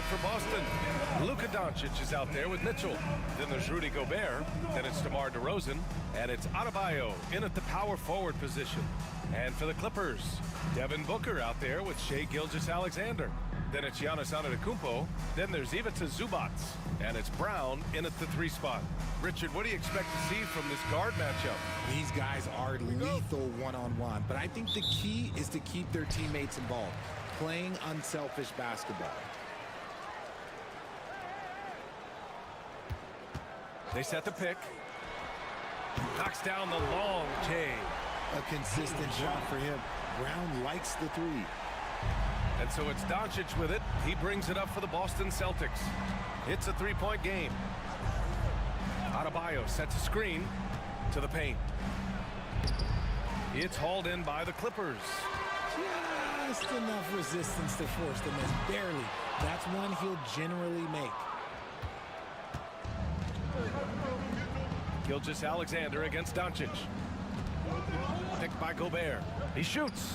Outside for Boston, Luka Doncic is out there with Mitchell. Then there's Rudy Gobert. Then it's DeMar DeRozan. And it's Adebayo in at the power forward position. And for the Clippers, Devin Booker out there with Shai Gilgeous-Alexander. Then it's Giannis Antetokounmpo. Then there's Ivica Zubac. And it's Brown in at the 3 spot. Richard, what do you expect to see from this guard matchup? These guys are lethal one-on-one, but I think the key is to keep their teammates involved, playing unselfish basketball. They set the pick. Knocks down the long J. A consistent shot for him. Brown likes the 3. And so it's Doncic with it. He brings it up for the Boston Celtics. It's a 3-point game. Adebayo sets a screen to the paint. It's hauled in by the Clippers. Just enough resistance to force the miss. Barely. That's one he'll generally make. Gilgeous-Alexander against Doncic. Picked by Gobert. He shoots.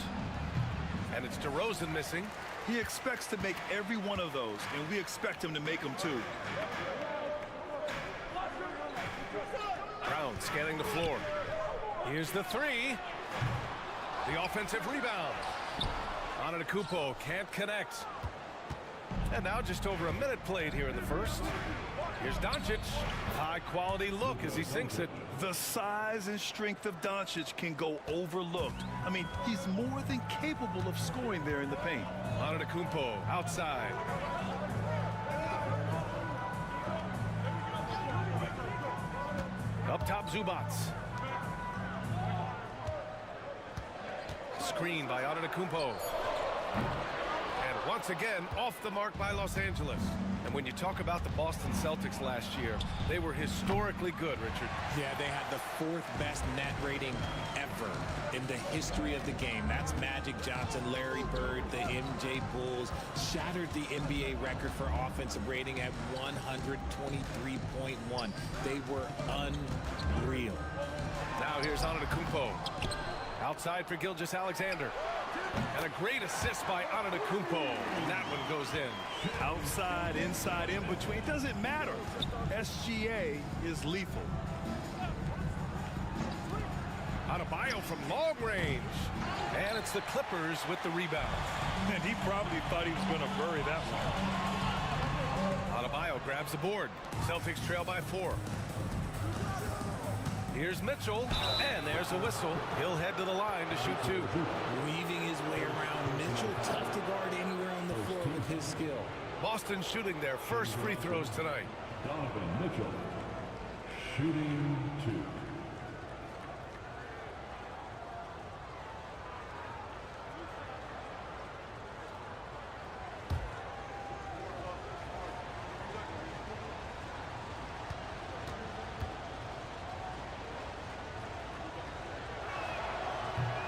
And it's DeRozan missing. He expects to make every one of those, and we expect him to make them too. Brown scanning the floor. Here's the 3. The offensive rebound. Antetokounmpo can't connect. And now just over a minute played here in the first. Here's Doncic. High-quality look as he sinks it. The size and strength of Doncic can go overlooked. I mean, he's more than capable of scoring there in the paint. Antetokounmpo outside. Up top, Zubac. Screen by Antetokounmpo. And once again, off the mark by Los Angeles. And when you talk about the Boston Celtics last year, they were historically good, Richard. Yeah, they had the 4th best net rating ever in the history of the game. That's Magic Johnson, Larry Bird, the MJ Bulls. Shattered the NBA record for offensive rating at 123.1. They were unreal. Now here's Antetokounmpo. Outside for Gilgeous-Alexander. And a great assist by Antetokounmpo. That one goes in. Outside, inside, in between, doesn't matter. SGA is lethal. Adebayo from long range. And it's the Clippers with the rebound. And he probably thought he was going to bury that one. Adebayo grabs the board. Celtics trail by 4. Here's Mitchell, and there's a whistle. He'll head to the line to shoot 2. Weaving his way around. Mitchell, tough to guard anywhere on the floor with his skill. Boston shooting their first free throws tonight. Donovan Mitchell shooting 2.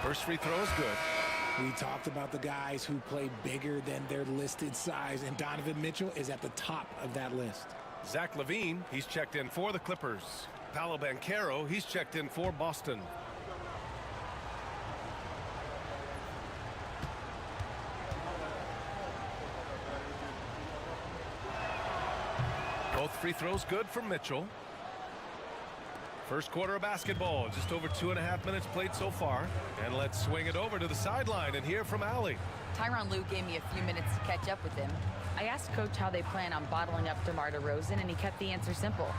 First free throw is good. We talked about the guys who play bigger than their listed size, and Donovan Mitchell is at the top of that list. Zach LaVine, he's checked in for the Clippers. Paolo Banchero, he's checked in for Boston. Both free throws good for Mitchell. First quarter of basketball, just over 2.5 minutes played so far. And let's swing it over to the sideline and hear from Allie. Tyronn Lue gave me a few minutes to catch up with him. I asked Coach how they plan on bottling up DeMar DeRozan, and he kept the answer simple.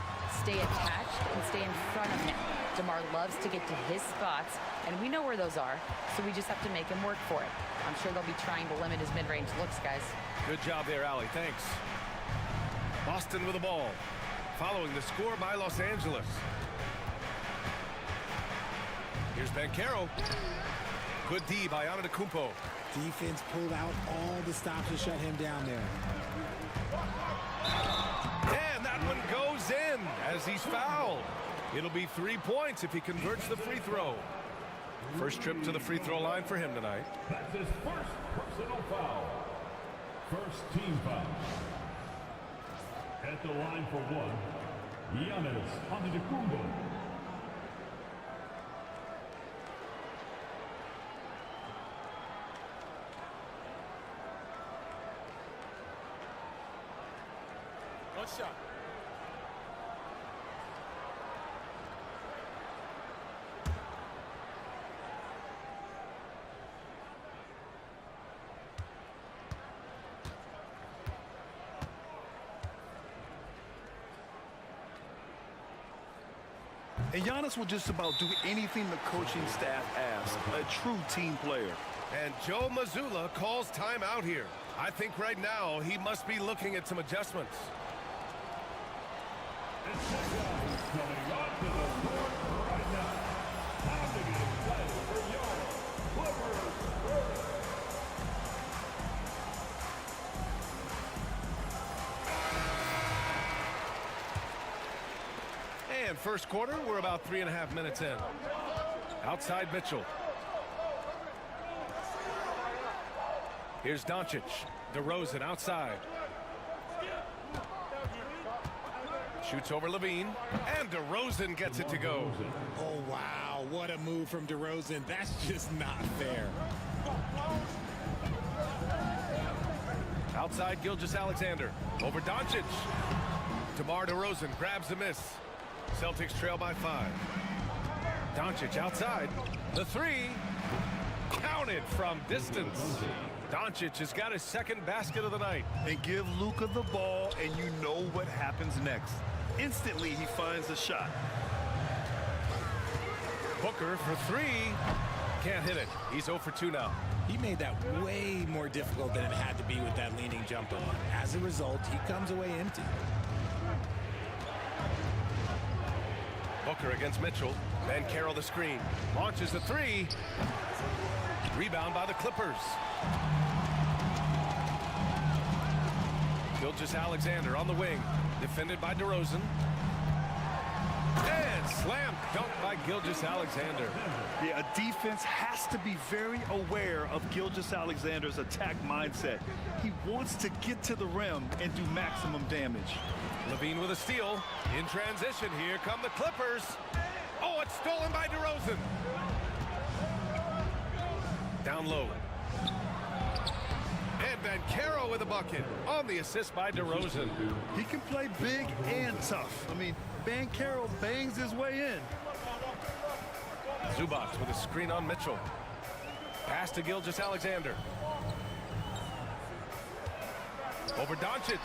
Stay attached and stay in front of him. DeMar loves to get to his spots, and we know where those are, so we just have to make him work for it. I'm sure they'll be trying to limit his mid-range looks, guys. Good job there, Allie. Thanks. Boston with the ball, following the score by Los Angeles. Here's Banchero. Good D by Antetokounmpo. Defense pulled out all the stops to shut him down there. And that one goes in as he's fouled. It'll be 3 points if he converts the free throw. First trip to the free throw line for him tonight. That's his first personal foul. First team foul. At the line for 1, Giannis Antetokounmpo. And Giannis will just about do anything the coaching staff asks. A true team player. And Joe Mazzulla calls timeout here. I think right now he must be looking at some adjustments. Coming onto the court right now. Pounding it in play for your Clippers. And first quarter, we're about 3.5 minutes in. Outside Mitchell. Here's Doncic. DeRozan outside. Shoots over Levine. And DeRozan gets it to go. Oh, wow. What a move from DeRozan. That's just not fair. Outside Gilgeous-Alexander. Over Doncic. DeMar DeRozan grabs the miss. Celtics trail by 5. Doncic outside. The three. Counted from distance. Doncic has got his second basket of the night. And give Luka the ball, and you know what happens next. Instantly, he finds a shot. Booker for 3. Can't hit it. He's 0 for 2 now. He made that way more difficult than it had to be with that leaning jumper. As a result, he comes away empty. Booker against Mitchell. Banchero the screen. Launches the 3. Rebound by the Clippers. Gilgeous-Alexander on the wing. Defended by DeRozan. And slam dunk by Gilgeous-Alexander. Yeah, a defense has to be very aware of Gilgeous-Alexander's attack mindset. He wants to get to the rim and do maximum damage. Levine with a steal. In transition, here come the Clippers. Oh, it's stolen by DeRozan. Down low. And Banchero with a bucket on the assist by DeRozan. He can play big and tough. I mean, Banchero bangs his way in. Zubac with a screen on Mitchell. Pass to Gilgeous-Alexander. Over Doncic.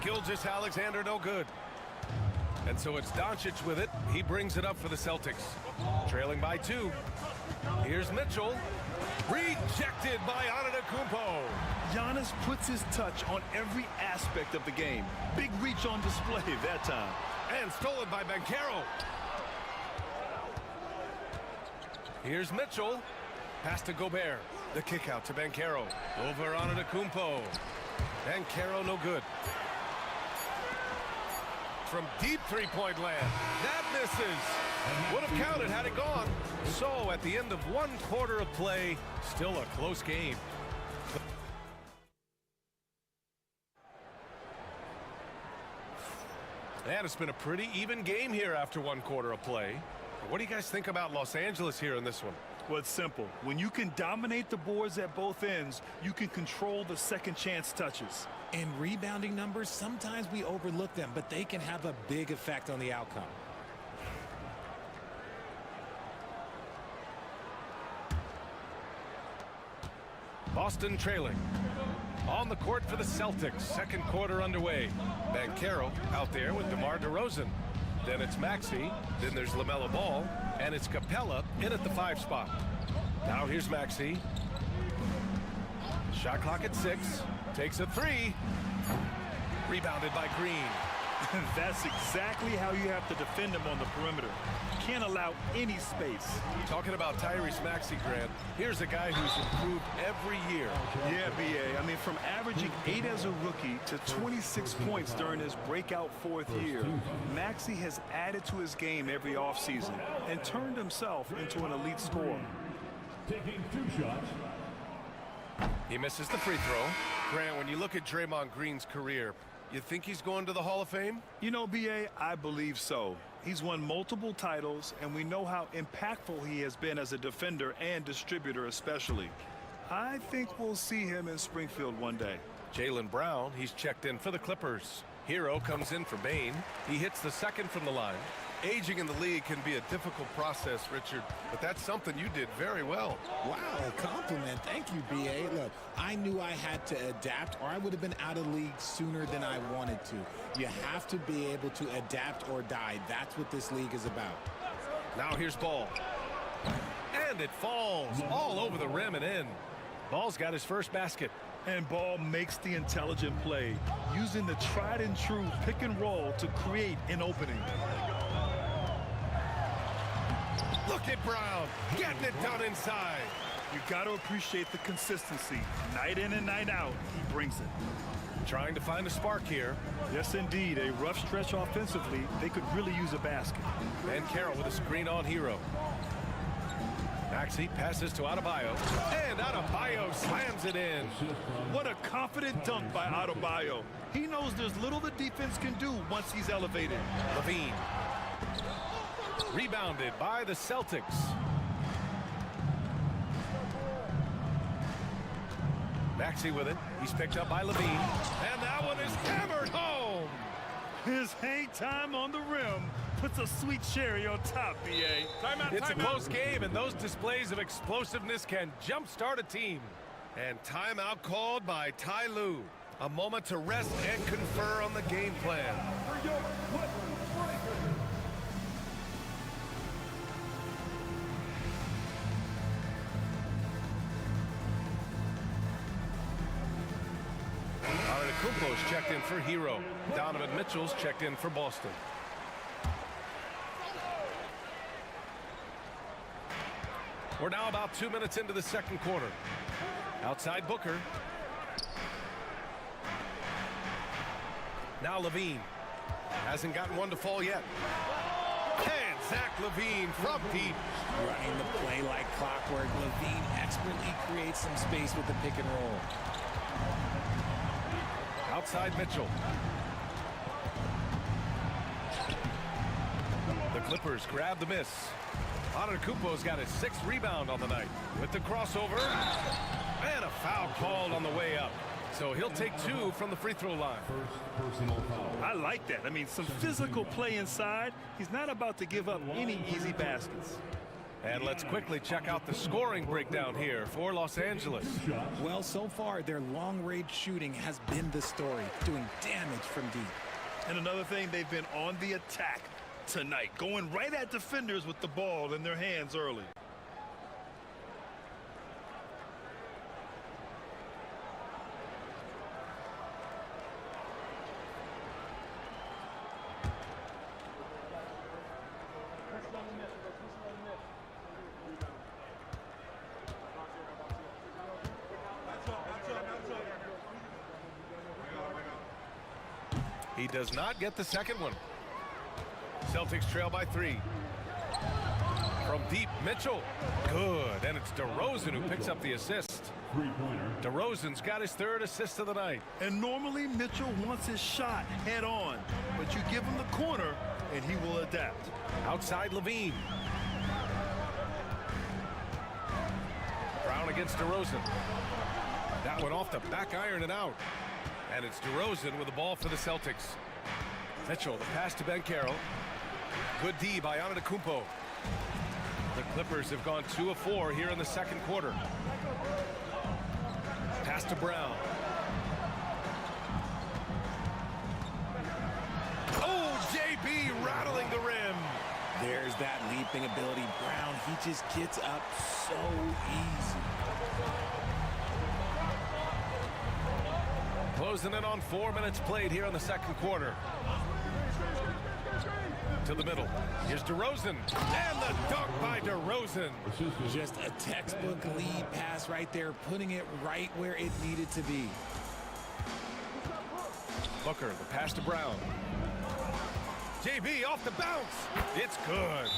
Gilgeous-Alexander no good. And so it's Doncic with it. He brings it up for the Celtics. Trailing by 2. Here's Mitchell. Rejected by Antetokounmpo. Giannis puts his touch on every aspect of the game. Big reach on display that time. And stolen by Banchero. Here's Mitchell. Pass to Gobert. The kick out to Banchero. Over Antetokounmpo. Banchero no good. From deep three-point land. That misses. Would have counted had it gone. So at the end of 1 quarter of play, still a close game. And it's been a pretty even game here after 1 quarter of play. What do you guys think about Los Angeles here in this one? Well, it's simple. When you can dominate the boards at both ends, you can control the second chance touches. And rebounding numbers, sometimes we overlook them, but they can have a big effect on the outcome. Boston trailing. On the court for the Celtics. Second quarter underway. Banchero out there with DeMar DeRozan. Then it's Maxey. Then there's LaMelo Ball. And it's Capella in at the 5 spot. Now here's Maxey. Shot clock at 6. Takes a 3. Rebounded by Green. That's exactly how you have to defend him on the perimeter. Can't allow any space. Talking about Tyrese Maxey, Grant, here's a guy who's improved every year. Yeah, B.A. I mean, from averaging 8 as a rookie to 26 points during his breakout 4th year, Maxey has added to his game every offseason and turned himself into an elite scorer. Taking 2 shots. He misses the free throw. Grant, when you look at Draymond Green's career, you think he's going to the Hall of Fame? You know, B.A., I believe so. He's won multiple titles, and we know how impactful he has been as a defender and distributor especially. I think we'll see him in Springfield one day. Jaylen Brown, he's checked in for the Clippers. Hero comes in for Bain. He hits the second from the line. Aging in the league can be a difficult process, Richard, but that's something you did very well. Wow, compliment. Thank you, B.A. Look, I knew I had to adapt or I would have been out of league sooner than I wanted to. You have to be able to adapt or die. That's what this league is about. Now here's Ball. And it falls all over the rim and in. Ball's got his first basket. And Ball makes the intelligent play, using the tried and true pick and roll to create an opening. Look at Brown getting it done inside. You got to appreciate the consistency. Night in and night out, he brings it. Trying to find a spark here. Yes, indeed. A rough stretch offensively. They could really use a basket. And Carroll with a screen on Hero. Maxey passes to Adebayo. And Adebayo slams it in. What a confident dunk by Adebayo. He knows there's little the defense can do once he's elevated. Levine. Rebounded by the Celtics. Maxey with it. He's picked up by Levine. And that one is hammered home. His hang time on the rim puts a sweet cherry on top, B.A. It's a close game, and those displays of explosiveness can jumpstart a team. And timeout called by Ty Lue. A moment to rest and confer on the game plan. Kumpo's checked in for Hero. Donovan Mitchell's checked in for Boston. We're now about 2 minutes into the second quarter. Outside Booker. Now Levine. Hasn't gotten one to fall yet. And Zach Levine from deep. Running the play like clockwork. Levine expertly creates some space with the pick and roll. Outside Mitchell. The Clippers grab the miss. Antetokounmpo's got his 6th rebound on the night. With the crossover. And a foul called on the way up. So he'll take 2 from the free throw line. I like that. I mean, some physical play inside. He's not about to give up any easy baskets. And let's quickly check out the scoring breakdown here for Los Angeles. Well, so far, their long-range shooting has been the story, doing damage from deep. And another thing, they've been on the attack tonight, going right at defenders with the ball in their hands early. He does not get the second one. Celtics trail by 3. From deep, Mitchell. Good. And it's DeRozan who picks up the assist. DeRozan's got his 3rd assist of the night. And normally Mitchell wants his shot head on, but you give him the corner and he will adapt. Outside Levine. Brown against DeRozan. That one off the back iron and out. And it's DeRozan with the ball for the Celtics. Mitchell, the pass to Ben Carroll. Good D by Antetokounmpo. The Clippers have gone 2 of 4 here in the second quarter. Pass to Brown. Oh, JB rattling the rim. There's that leaping ability. Brown, he just gets up so easy. Closing in on 4 minutes played here in the second quarter. To the middle. Here's DeRozan. And the dunk by DeRozan. Just a textbook lead pass right there, putting it right where it needed to be. Booker, the pass to Brown. JB off the bounce. It's good.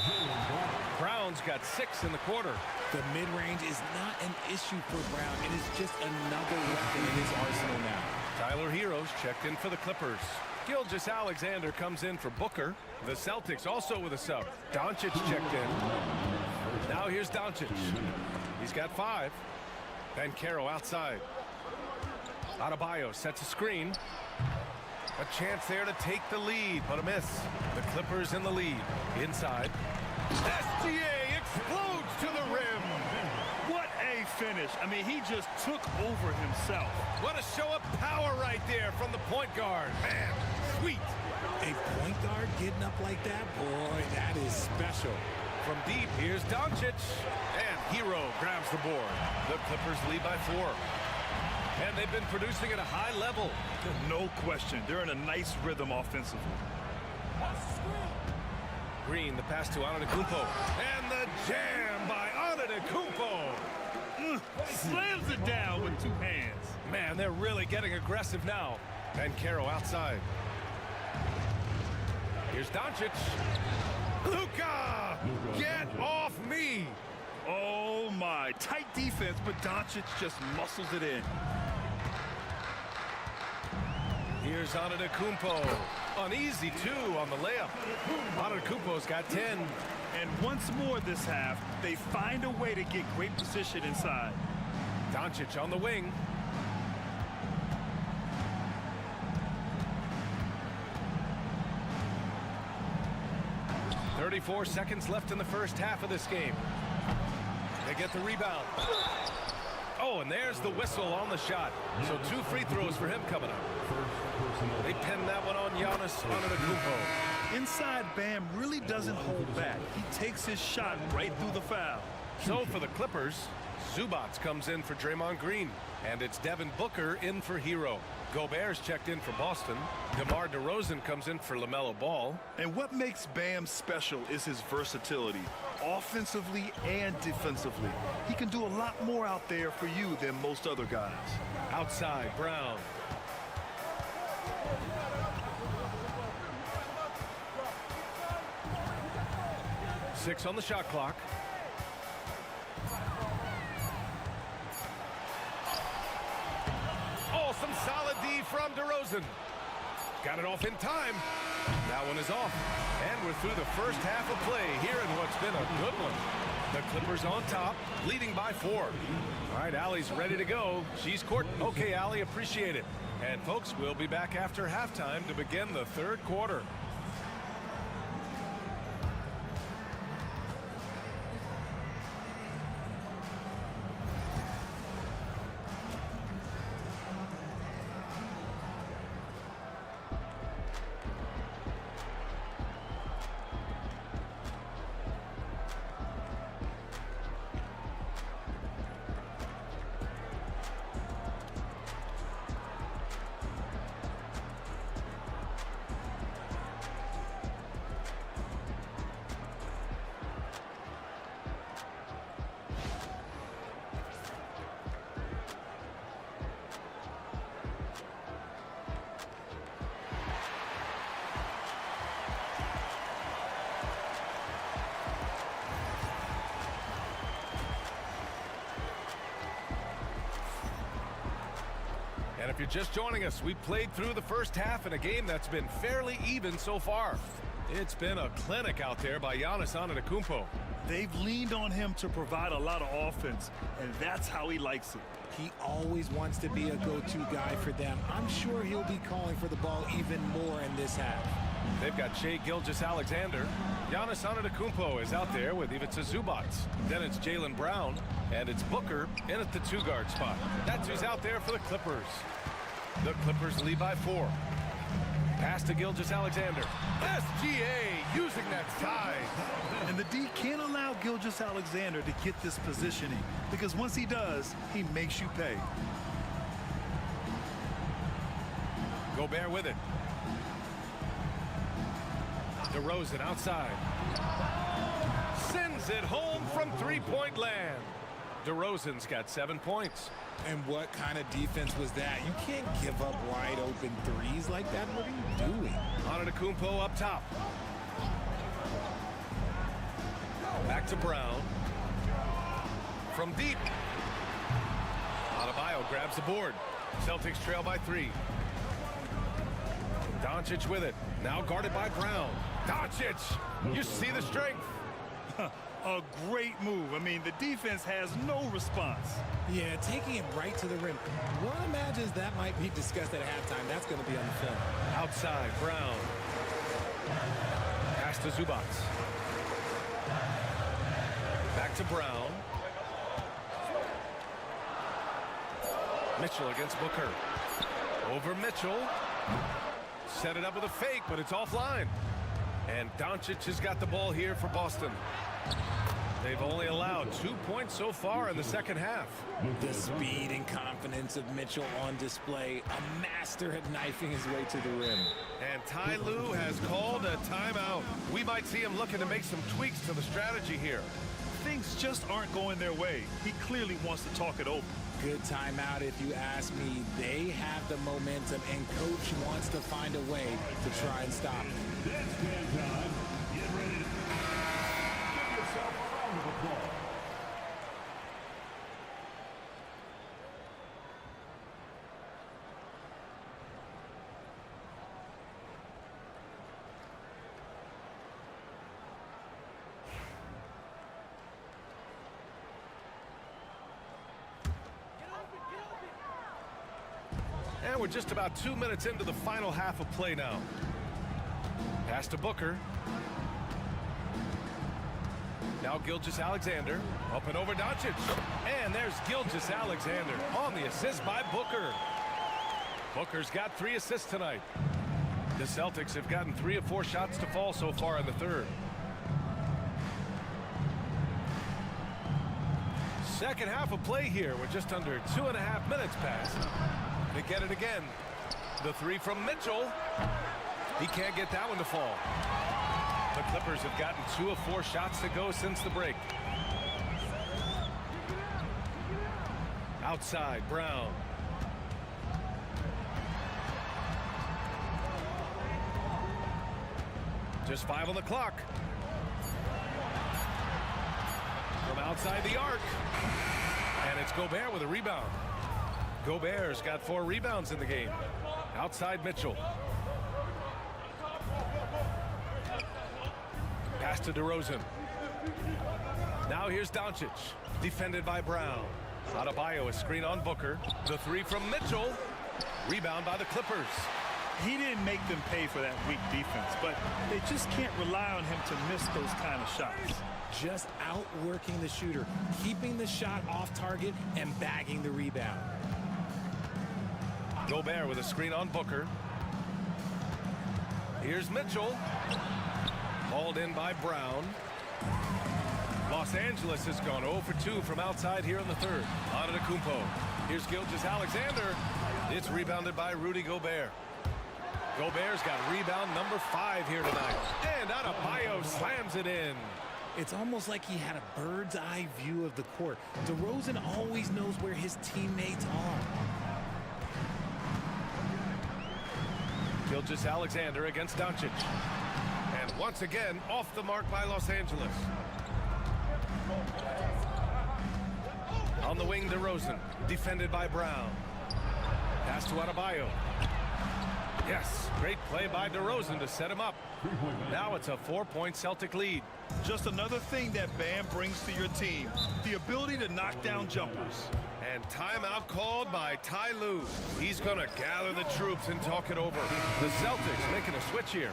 Brown's got 6 in the quarter. The mid-range is not an issue for Brown. It is just another weapon in his arsenal now. Tyler Hero's checked in for the Clippers. Gilgeous-Alexander comes in for Booker. The Celtics also with a sub. Doncic checked in. Now here's Doncic. He's got 5. Ben Carroll outside. Adebayo sets a screen. A chance there to take the lead, but a miss. The Clippers in the lead. Inside. SGA explodes to the rim. What a finish. I mean, he just took over himself. What a show of power right there from the point guard. Man, sweet. A point guard getting up like that? Boy, that is special. From deep, here's Doncic. And Hero grabs the board. The Clippers lead by 4. And they've been producing at a high level. No question. They're in a nice rhythm offensively. Green, the pass to Antetokounmpo. And the jam by Antetokounmpo. Slams it down with 2 hands. Man, they're really getting aggressive now. And Caro outside. Here's Doncic. Luka! Get off me! Oh, my. Tight defense, but Doncic just muscles it in. Here's Antetokounmpo. Uneasy, too, on the layup. Antetokounmpo's got 10. And once more this half, they find a way to get great position inside. Doncic on the wing. "34 seconds left in the first half of this game. They get the rebound. Oh, and there's the whistle on the shot. So 2 free throws for him coming up. They pin that one on Giannis Antetokounmpo. Inside, Bam really doesn't hold back. He takes his shot right through the foul. So for the Clippers, Zubats comes in for Draymond Green. And it's Devin Booker in for Hero. Gobert's checked in for Boston. DeMar DeRozan comes in for LaMelo Ball. And what makes Bam special is his versatility, offensively and defensively. He can do a lot more out there for you than most other guys. Outside, Brown. Six on the shot clock. Oh, some solid D from DeRozan. Got it off in time. That one is off. And we're through the first half of play here in what's been a good one. The Clippers on top, leading by 4. All right, Allie's ready to go. She's courting. Okay, Allie, appreciate it. And folks, we'll be back after halftime to begin the third quarter. And if you're just joining us, we played through the first half in a game that's been fairly even so far. It's been a clinic out there by Giannis Antetokounmpo. They've leaned on him to provide a lot of offense, and that's how he likes it. He always wants to be a go-to guy for them. I'm sure he'll be calling for the ball even more in this half. They've got Shai Gilgeous-Alexander. Giannis Antetokounmpo is out there with Ivica Zubats. Then it's Jaylen Brown, and it's Booker in at the 2-guard spot. That's who's out there for the Clippers. The Clippers lead by 4. Pass to Gilgeous-Alexander. SGA using that size. And the D can't allow Gilgeous-Alexander to get this positioning, because once he does, he makes you pay. Gobert with it. DeRozan outside. Sends it home from three-point land. DeRozan's got 7 points. And what kind of defense was that? You can't give up wide open threes like that. What are you doing? Antetokounmpo up top. Back to Brown. From deep. Adebayo grabs the board. Celtics trail by 3. Doncic with it. Now guarded by Brown. Doncic! You see the strength. A great move. I mean, the defense has no response. Yeah, taking it right to the rim. One imagines that might be discussed at halftime. That's going to be on the film. Outside, Brown. Pass to Zubac. Back to Brown. Mitchell against Booker. Over Mitchell. Set it up with a fake, but it's offline. And Doncic has got the ball here for Boston. They've only allowed 2 points so far in the second half. The speed and confidence of Mitchell on display. A master at knifing his way to the rim. And Ty Lue has called a timeout. We might see him looking to make some tweaks to the strategy here. Things just aren't going their way. He clearly wants to talk it over. Good timeout if you ask me. They have the momentum, and coach wants to find a way to try and stop it. That's game time. Get ready to give yourself a round of applause. And we're just about 2 minutes into the final half of play now. Pass to Booker. Now Gilgeous-Alexander. Up and over Doncic. And there's Gilgeous-Alexander on the assist by Booker. Booker's got 3 assists tonight. The Celtics have gotten 3 of 4 shots to fall so far in the third. Second half of play here. We're just under 2.5 minutes past. They get it again. The 3 from Mitchell. He can't get that one to fall. The Clippers have gotten 2 of 4 shots to go since the break. Outside, Brown. Just 5 on the clock. From outside the arc. And it's Gobert with a rebound. Gobert's got 4 rebounds in the game. Outside Mitchell. Pass to DeRozan. Now here's Doncic. Defended by Brown. Adebayo, a screen on Booker. The 3 from Mitchell. Rebound by the Clippers. He didn't make them pay for that weak defense, but they just can't rely on him to miss those kind of shots. Just outworking the shooter, keeping the shot off target, and bagging the rebound. Gobert with a screen on Booker. Here's Mitchell. Hauled in by Brown. Los Angeles has gone 0 for 2 from outside here in the third. Antetokounmpo. Here's Gilgeous-Alexander. It's rebounded by Rudy Gobert. Gobert's got rebound number 5 here tonight. And Adebayo slams it in. It's almost like he had a bird's eye view of the court. DeRozan always knows where his teammates are. Gilgeous-Alexander against Doncic. And once again, off the mark by Los Angeles. On the wing, DeRozan. Defended by Brown. Pass to Adebayo. Yes, great play by DeRozan to set him up. Now it's a 4-point Celtic lead. Just another thing that Bam brings to your team, the ability to knock down jumpers. And timeout called by Ty Lue. He's going to gather the troops and talk it over. The Celtics making a switch here.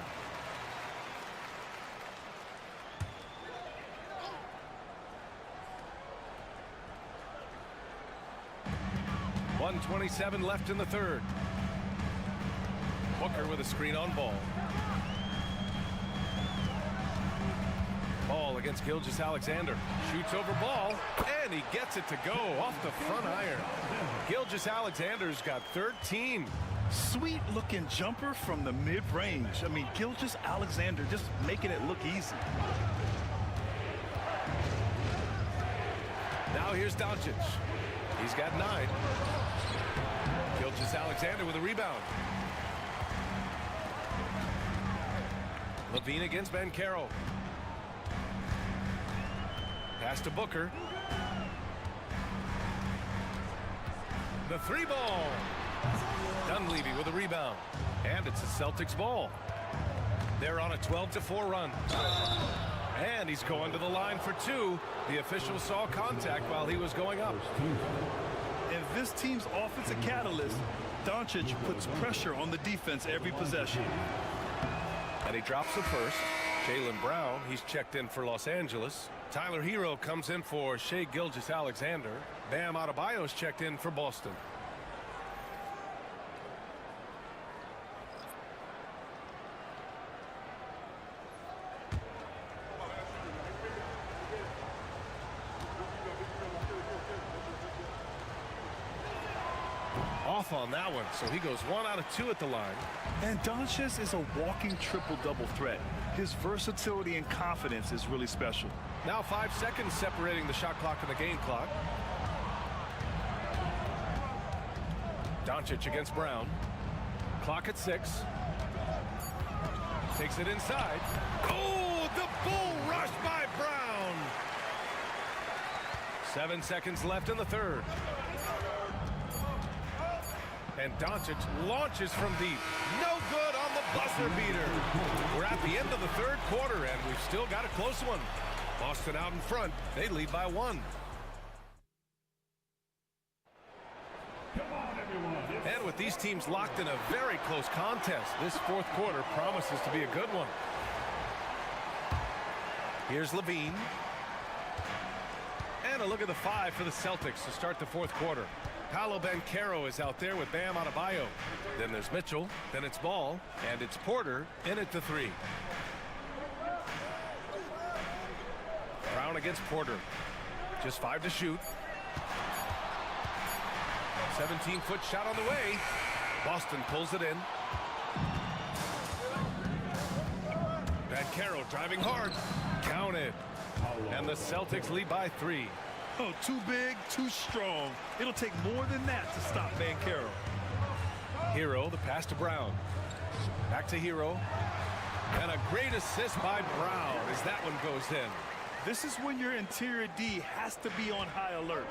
.127 left in the third. Booker with a screen on Ball. Ball against Gilgeous-Alexander. Shoots over Ball, and he gets it to go off the front iron. Gilgeous-Alexander's got 13. Sweet looking jumper from the mid-range. I mean, Gilgeous-Alexander just making it look easy. Now here's Doncic. He's got 9. Gilgeous-Alexander with a rebound. Levine against Banchero. Pass to Booker. The 3 ball. Dunleavy with a rebound. And it's a Celtics ball. They're on a 12-4 run. And he's going to the line for two. The official saw contact while he was going up. If this team's offensive catalyst, Doncic puts pressure on the defense every possession. And he drops the first. Jaylen Brown, he's checked in for Los Angeles. Tyler Hero comes in for Shai Gilgeous-Alexander. Bam Adebayo's checked in for Boston. Off on that one, so he goes 1 out of 2 at the line. And Doncic is a walking triple-double threat. His versatility and confidence is really special. Now 5 seconds separating the shot clock and the game clock. Doncic against Brown. Clock at 6. Takes it inside. Oh, the bull rush by Brown. 7 seconds left in the third. And Doncic launches from deep. No good on the buzzer beater. We're at the end of the third quarter, and we've still got a close one. Boston out in front. They lead by 1. And with these teams locked in a very close contest, this fourth quarter promises to be a good one. Here's Levine. And a look at the 5 for the Celtics to start the fourth quarter. Paolo Banchero is out there with Bam Adebayo. Then there's Mitchell. Then it's Ball. And it's Porter in at the 3. Brown against Porter. Just 5 to shoot. 17-foot shot on the way. Boston pulls it in. Banchero driving hard. Counted. And the Celtics lead by 3. Oh, too big, too strong. It'll take more than that to stop Banchero. Hero, the pass to Brown. Back to Hero. And a great assist by Brown as that one goes in. This is when your interior D has to be on high alert.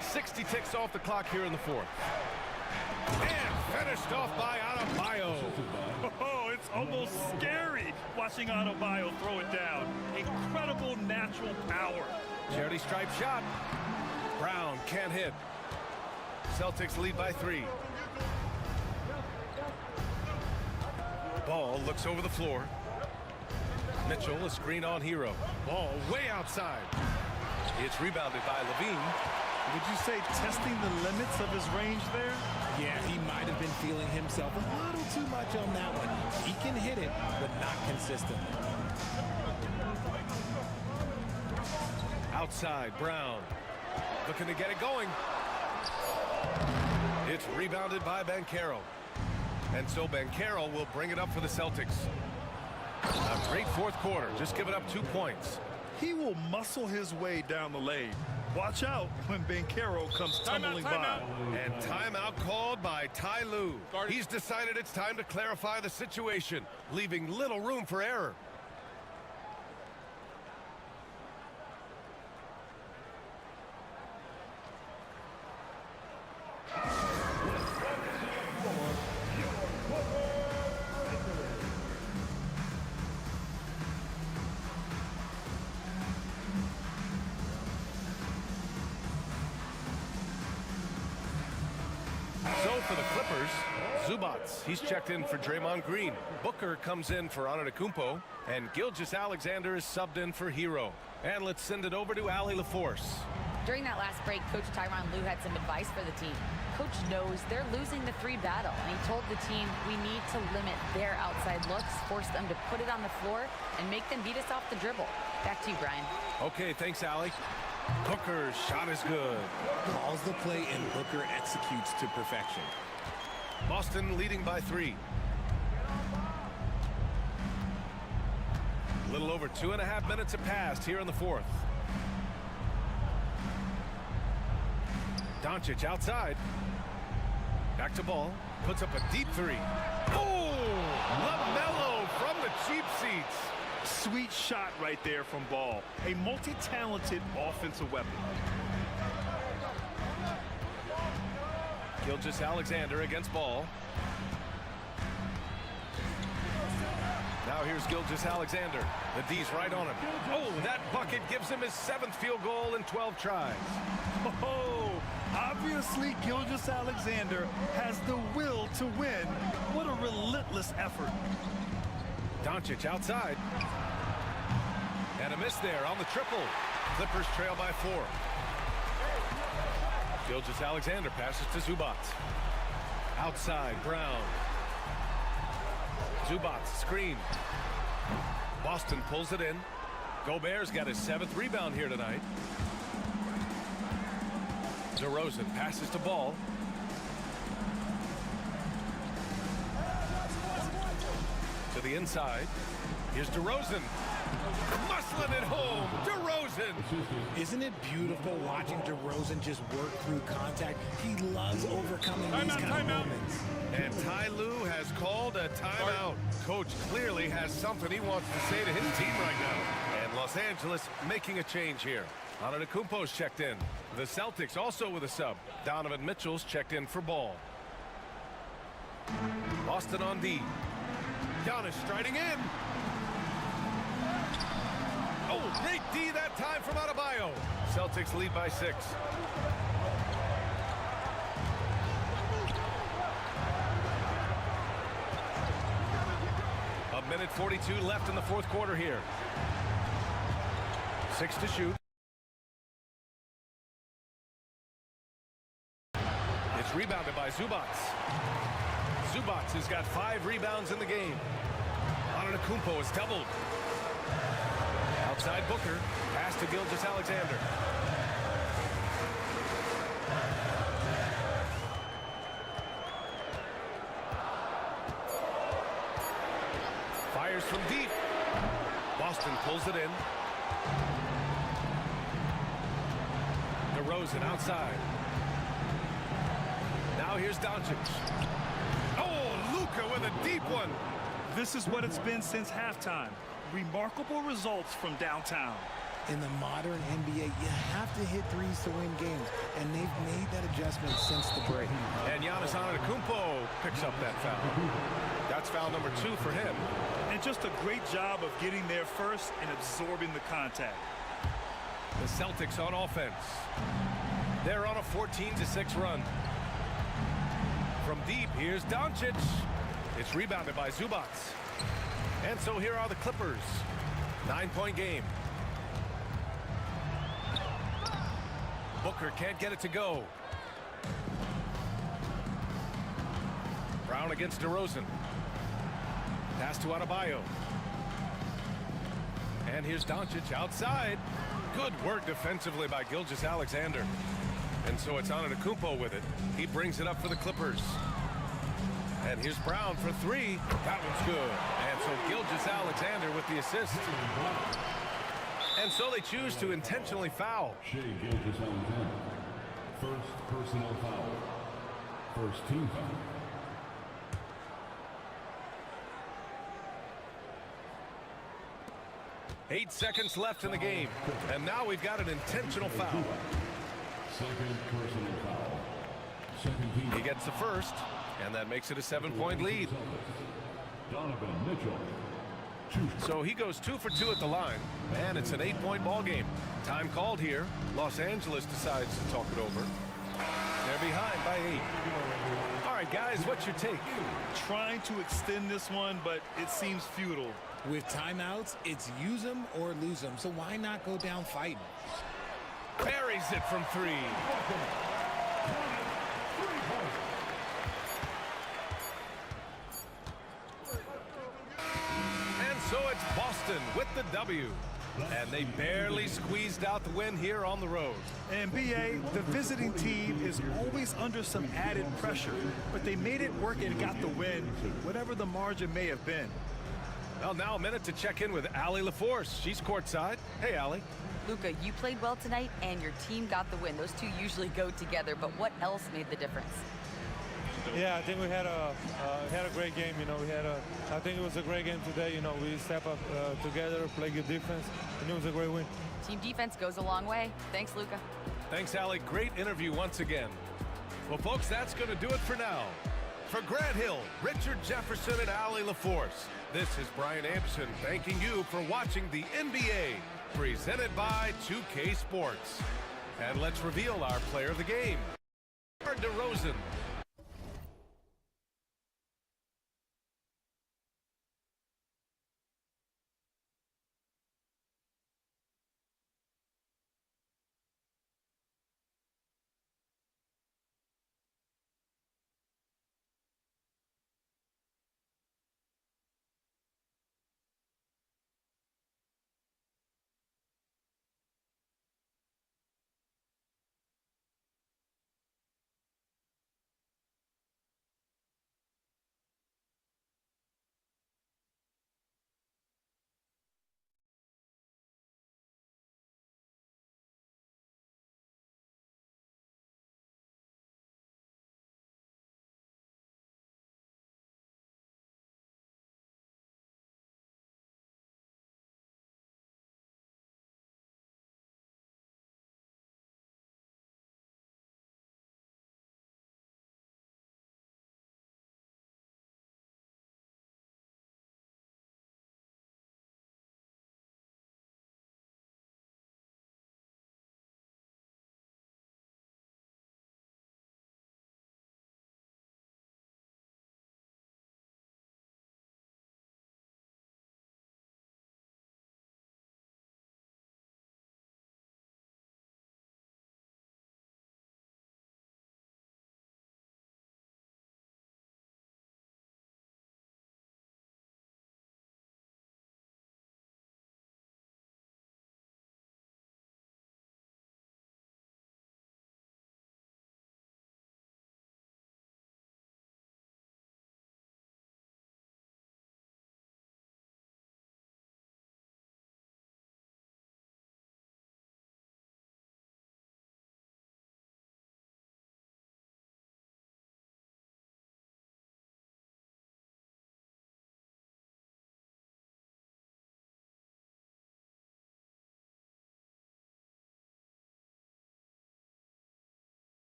60 ticks off the clock here in the fourth. And finished off by Adebayo. Oh, it's almost scary watching Adebayo throw it down. Incredible natural power. Charity stripe shot. Brown can't hit. Celtics lead by 3. Ball looks over the floor. Mitchell, a screen on Hero. Ball way outside. It's rebounded by Levine. Would you say testing the limits of his range there? Yeah, he might have been feeling himself a little too much on that one. He can hit it, but not consistently. Outside, Brown. Looking to get it going. It's rebounded by Banchero. And so Banchero will bring it up for the Celtics. A great fourth quarter. Just giving up 2 points. He will muscle his way down the lane. Watch out when Banchero comes tumbling by. And timeout called by Ty Lue. He's decided it's time to clarify the situation, leaving little room for error. So for the Clippers, Zubats, he's checked in for Draymond Green. Booker comes in for Antetokounmpo, and Gilgeous-Alexander is subbed in for Hero. And let's send it over to Allie LaForce. During that last break, Coach Tyronn Lue had some advice for the team. Coach knows they're losing the 3 battle, and he told the team, we need to limit their outside looks, force them to put it on the floor, and make them beat us off the dribble. Back to you, Brian. Okay, thanks, Allie. Booker's shot is good. Calls the play, and Booker executes to perfection. Boston leading by 3. A little over 2.5 minutes have passed here in the fourth. Doncic outside. Back to Ball. Puts up a deep 3. Oh! LaMelo from the cheap seats. Sweet shot right there from Ball. A multi-talented offensive weapon. Gilgeous-Alexander against Ball. Here's Gilgeous-Alexander. The D's right on him. Oh, that bucket gives him his 7th field goal in 12 tries. Oh, obviously Gilgeous-Alexander has the will to win. What a relentless effort. Doncic outside. And a miss there on the triple. Clippers trail by 4. Gilgeous-Alexander passes to Zubac. Outside, Brown. Zubac screen. Boston pulls it in. Gobert's got his 7th rebound here tonight. DeRozan passes to Ball. To the inside. Here's DeRozan. Muscling it home. DeRozan. Isn't it beautiful watching DeRozan just work through contact? He loves overcoming these kind of moments. And Ty Lue has called a timeout. Coach clearly has something he wants to say to his team right now. And Los Angeles making a change here. Antetokounmpo's checked in. The Celtics also with a sub. Donovan Mitchell's checked in for Ball. Boston on D. Giannis striding in. Oh, great D that time from Adebayo. Celtics lead by 6. A minute 42 left in the 4th quarter here. 6 to shoot. It's rebounded by Zubac. Zubac has got 5 rebounds in the game. Antetokounmpo is doubled. Outside Booker. Pass to Gilgeous-Alexander. Fires from deep. Boston pulls it in. DeRozan outside. Now here's Doncic. Oh, Luka with a deep one. This is what it's been since halftime. Remarkable results from downtown. In the modern NBA, you have to hit threes to win games, and they've made that adjustment since the break. And Giannis Antetokounmpo picks up that foul. That's foul number 2 for him. And just a great job of getting there first and absorbing the contact. The Celtics on offense. They're on a 14-6 run. From deep, here's Doncic. It's rebounded by Zubac. And so here are the Clippers. 9-point game. Booker can't get it to go. Brown against DeRozan. Pass to Adebayo. And here's Doncic outside. Good work defensively by Gilgeous-Alexander. And so it's Antetokounmpo with it. He brings it up for the Clippers. And here's Brown for 3. That one's good. And so Gilgeous-Alexander with the assist. And so they choose to intentionally foul. Shai Gilgeous-Alexander. First personal foul. First team foul. Eight seconds left in the game. And now we've got an intentional foul. Second personal foul. Second team. He gets the first, and that makes it a 7-point lead. Donovan Mitchell. So he goes 2 for 2 at the line, and it's an 8-point ball game. Time called here. Los Angeles decides to talk it over. They're behind by 8. All right, guys, what's your take? Trying to extend this one, but it seems futile. With timeouts, it's use them or lose them, so why not go down fighting? Buries it from 3. And so it's Boston with the W. And they barely squeezed out the win here on the road. And BA, the visiting team is always under some added pressure, but they made it work and got the win, whatever the margin may have been. Well, now a minute to check in with Allie LaForce. She's courtside. Hey, Allie. Luka, you played well tonight, and your team got the win. Those two usually go together, but what else made the difference? Yeah, I think we had a great game. You know, I think it was a great game today. You know, we step up together, play good defense, and it was a great win. Team defense goes a long way. Thanks, Luka. Thanks, Allie. Great interview once again. Well, folks, that's going to do it for now. For Grant Hill, Richard Jefferson, and Allie LaForce, this is Brian Anderson thanking you for watching the NBA, presented by 2K Sports. And let's reveal our player of the game, DeMar DeRozan.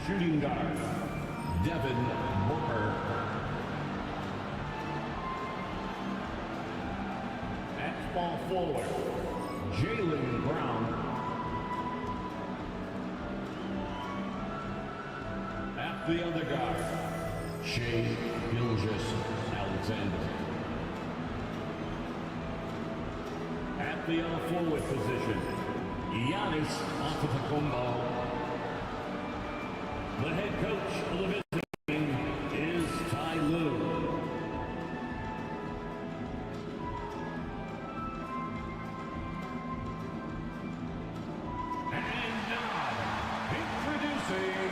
Shooting guard, Devin Booker. At small forward, Jaylen Brown. At the other guard, Shai Gilgeous-Alexander. At the other forward position, Giannis Antetokounmpo. The head coach of the visiting team is Ty Lue. And now, introducing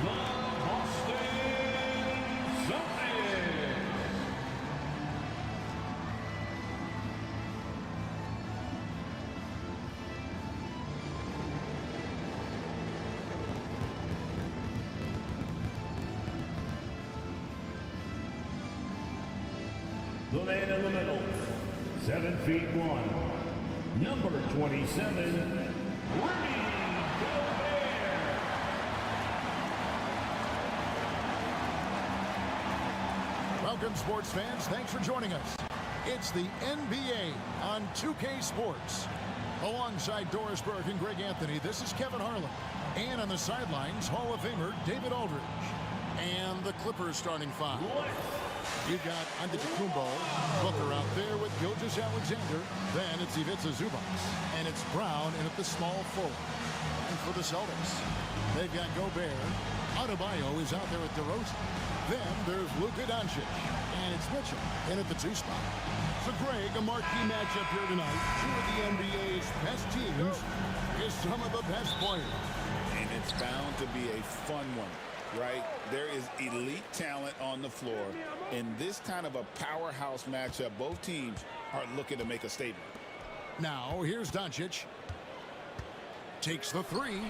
the Boston Celtics. The man in the middle, 7 feet 1, number 27, Rudy Gobert. Welcome, sports fans. Thanks for joining us. It's the NBA on 2K Sports. Alongside Doris Burke and Greg Anthony, this is Kevin Harlan. And on the sidelines, Hall of Famer David Aldridge. And the Clippers starting five. You've got Antetokounmpo, Booker out there with Gilgeous-Alexander. Then it's Ivica Zubac. And it's Brown in at the small forward. And for the Celtics, they've got Gobert. Adebayo is out there at DeRozan. Then there's Luka Doncic. And it's Mitchell in at the 2 spot. So, Greg, a marquee matchup here tonight. Two of the NBA's best teams is some of the best players. And it's bound to be a fun one. Right? There is elite talent on the floor. In this kind of a powerhouse matchup, both teams are looking to make a statement. Now, here's Doncic. Takes the 3.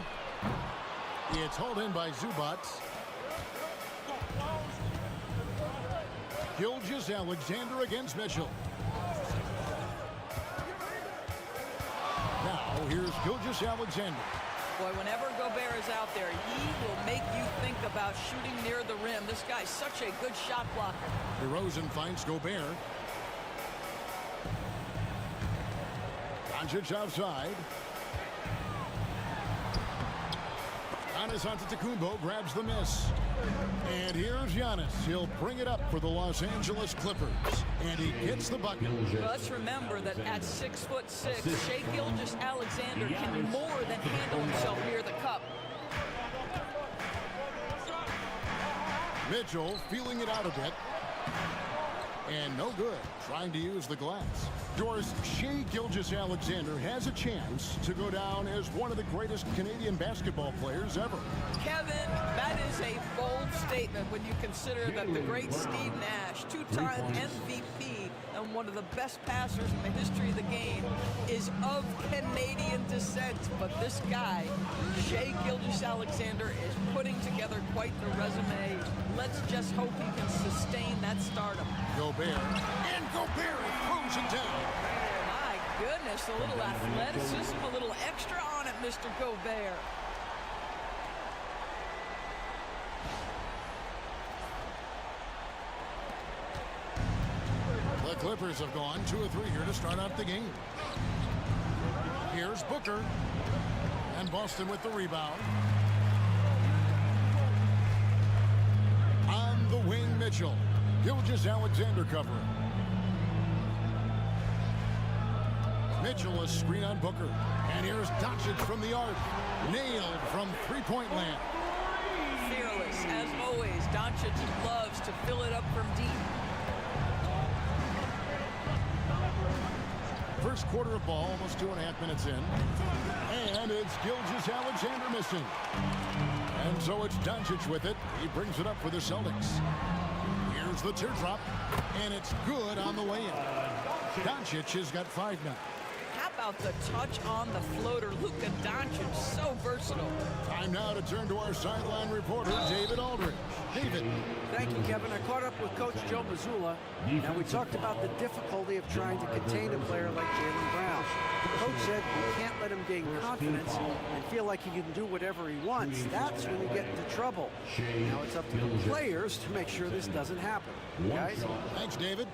It's hauled in by Zubac. Gilgeous-Alexander against Mitchell. Now, here's Gilgeous-Alexander. Boy, whenever Gobert is out there, he will make you think about shooting near the rim. This guy's such a good shot blocker. DeRozan finds Gobert. Doncic outside. Giannis Antetokounmpo grabs the miss. And here's Giannis. He'll bring it up for the Los Angeles Clippers. And he gets the bucket. Let's remember that at 6'6", Shai Gilgeous-Alexander can more than handle himself near the cup. Mitchell feeling it out a bit. And no good, trying to use the glass. Doris, Shai Gilgeous-Alexander has a chance to go down as one of the greatest Canadian basketball players ever. Kevin, that is a bold statement when you consider that the great Steve Nash, 2-time MVP and one of the best passers in the history of the game, is of Canadian descent. But this guy, Shai Gilgeous-Alexander, is putting together quite the resume. Let's just hope he can sustain that stardom. Gobert, and Gobert throws it down. My goodness, a little athleticism, a little extra on it, Mr. Gobert. The Clippers have gone 2 of 3 here to start out the game. Here's Booker. And Boston with the rebound. On the wing, Mitchell. Gilgeous-Alexander covering. Mitchell a screen on Booker. And here's Doncic from the arc. Nailed from three-point land. Fearless, as always. Doncic loves to fill it up from deep. First quarter of ball, almost 2.5 minutes in. And it's Gilgeous-Alexander missing. And so it's Doncic with it. He brings it up for the Celtics. Here's the teardrop. And it's good on the way in. Doncic has got 5 now. How about the touch on the floater? Luka Doncic, so versatile. Time now to turn to our sideline reporter, David Aldridge. David. Thank you, Kevin. I caught up with Coach Joe Mazzulla, and we talked about the difficulty of trying to contain a player like Jaylen Brown. The coach said you can't let him gain confidence and feel like he can do whatever he wants. That's when you get into trouble. Now it's up to the players to make sure this doesn't happen. Guys? Thanks, David.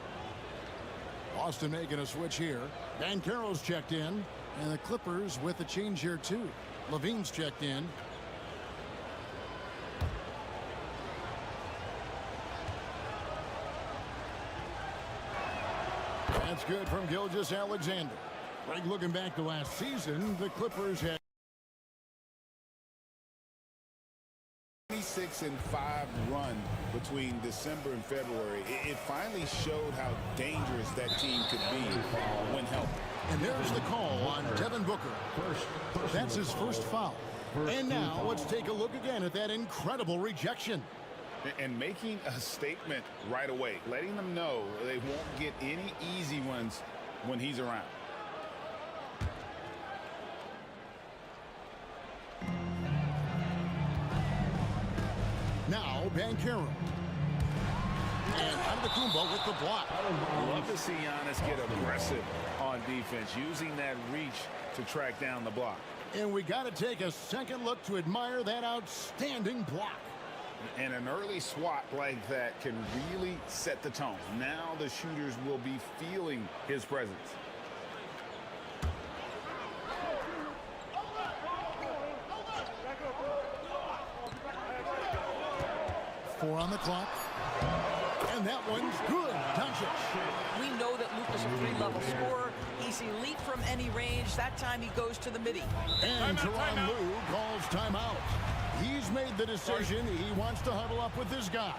Boston making a switch here. Banchero's checked in, and the Clippers with a change here, too. Levine's checked in. That's good from Gilgeous-Alexander. Greg, looking back to last season, the Clippers had 26-5 run between December and February. It finally showed how dangerous that team could be when healthy. And there's the call on Devin Booker. That's his first foul. And now let's take a look again at that incredible rejection. And making a statement right away, letting them know they won't get any easy ones when he's around. Now Banchero. And Antetokounmpo with the block. Love to see Giannis get aggressive on defense, using that reach to track down the block. And we got to take a second look to admire that outstanding block. And an early swat like that can really set the tone. Now the shooters will be feeling his presence. Four on the clock. And that one's good. Doncic. We know that Luka's a three-level scorer. He's elite from any range. That time he goes to the midi. And Tyronn Lue calls timeout. He's made the decision. He wants to huddle up with his guys.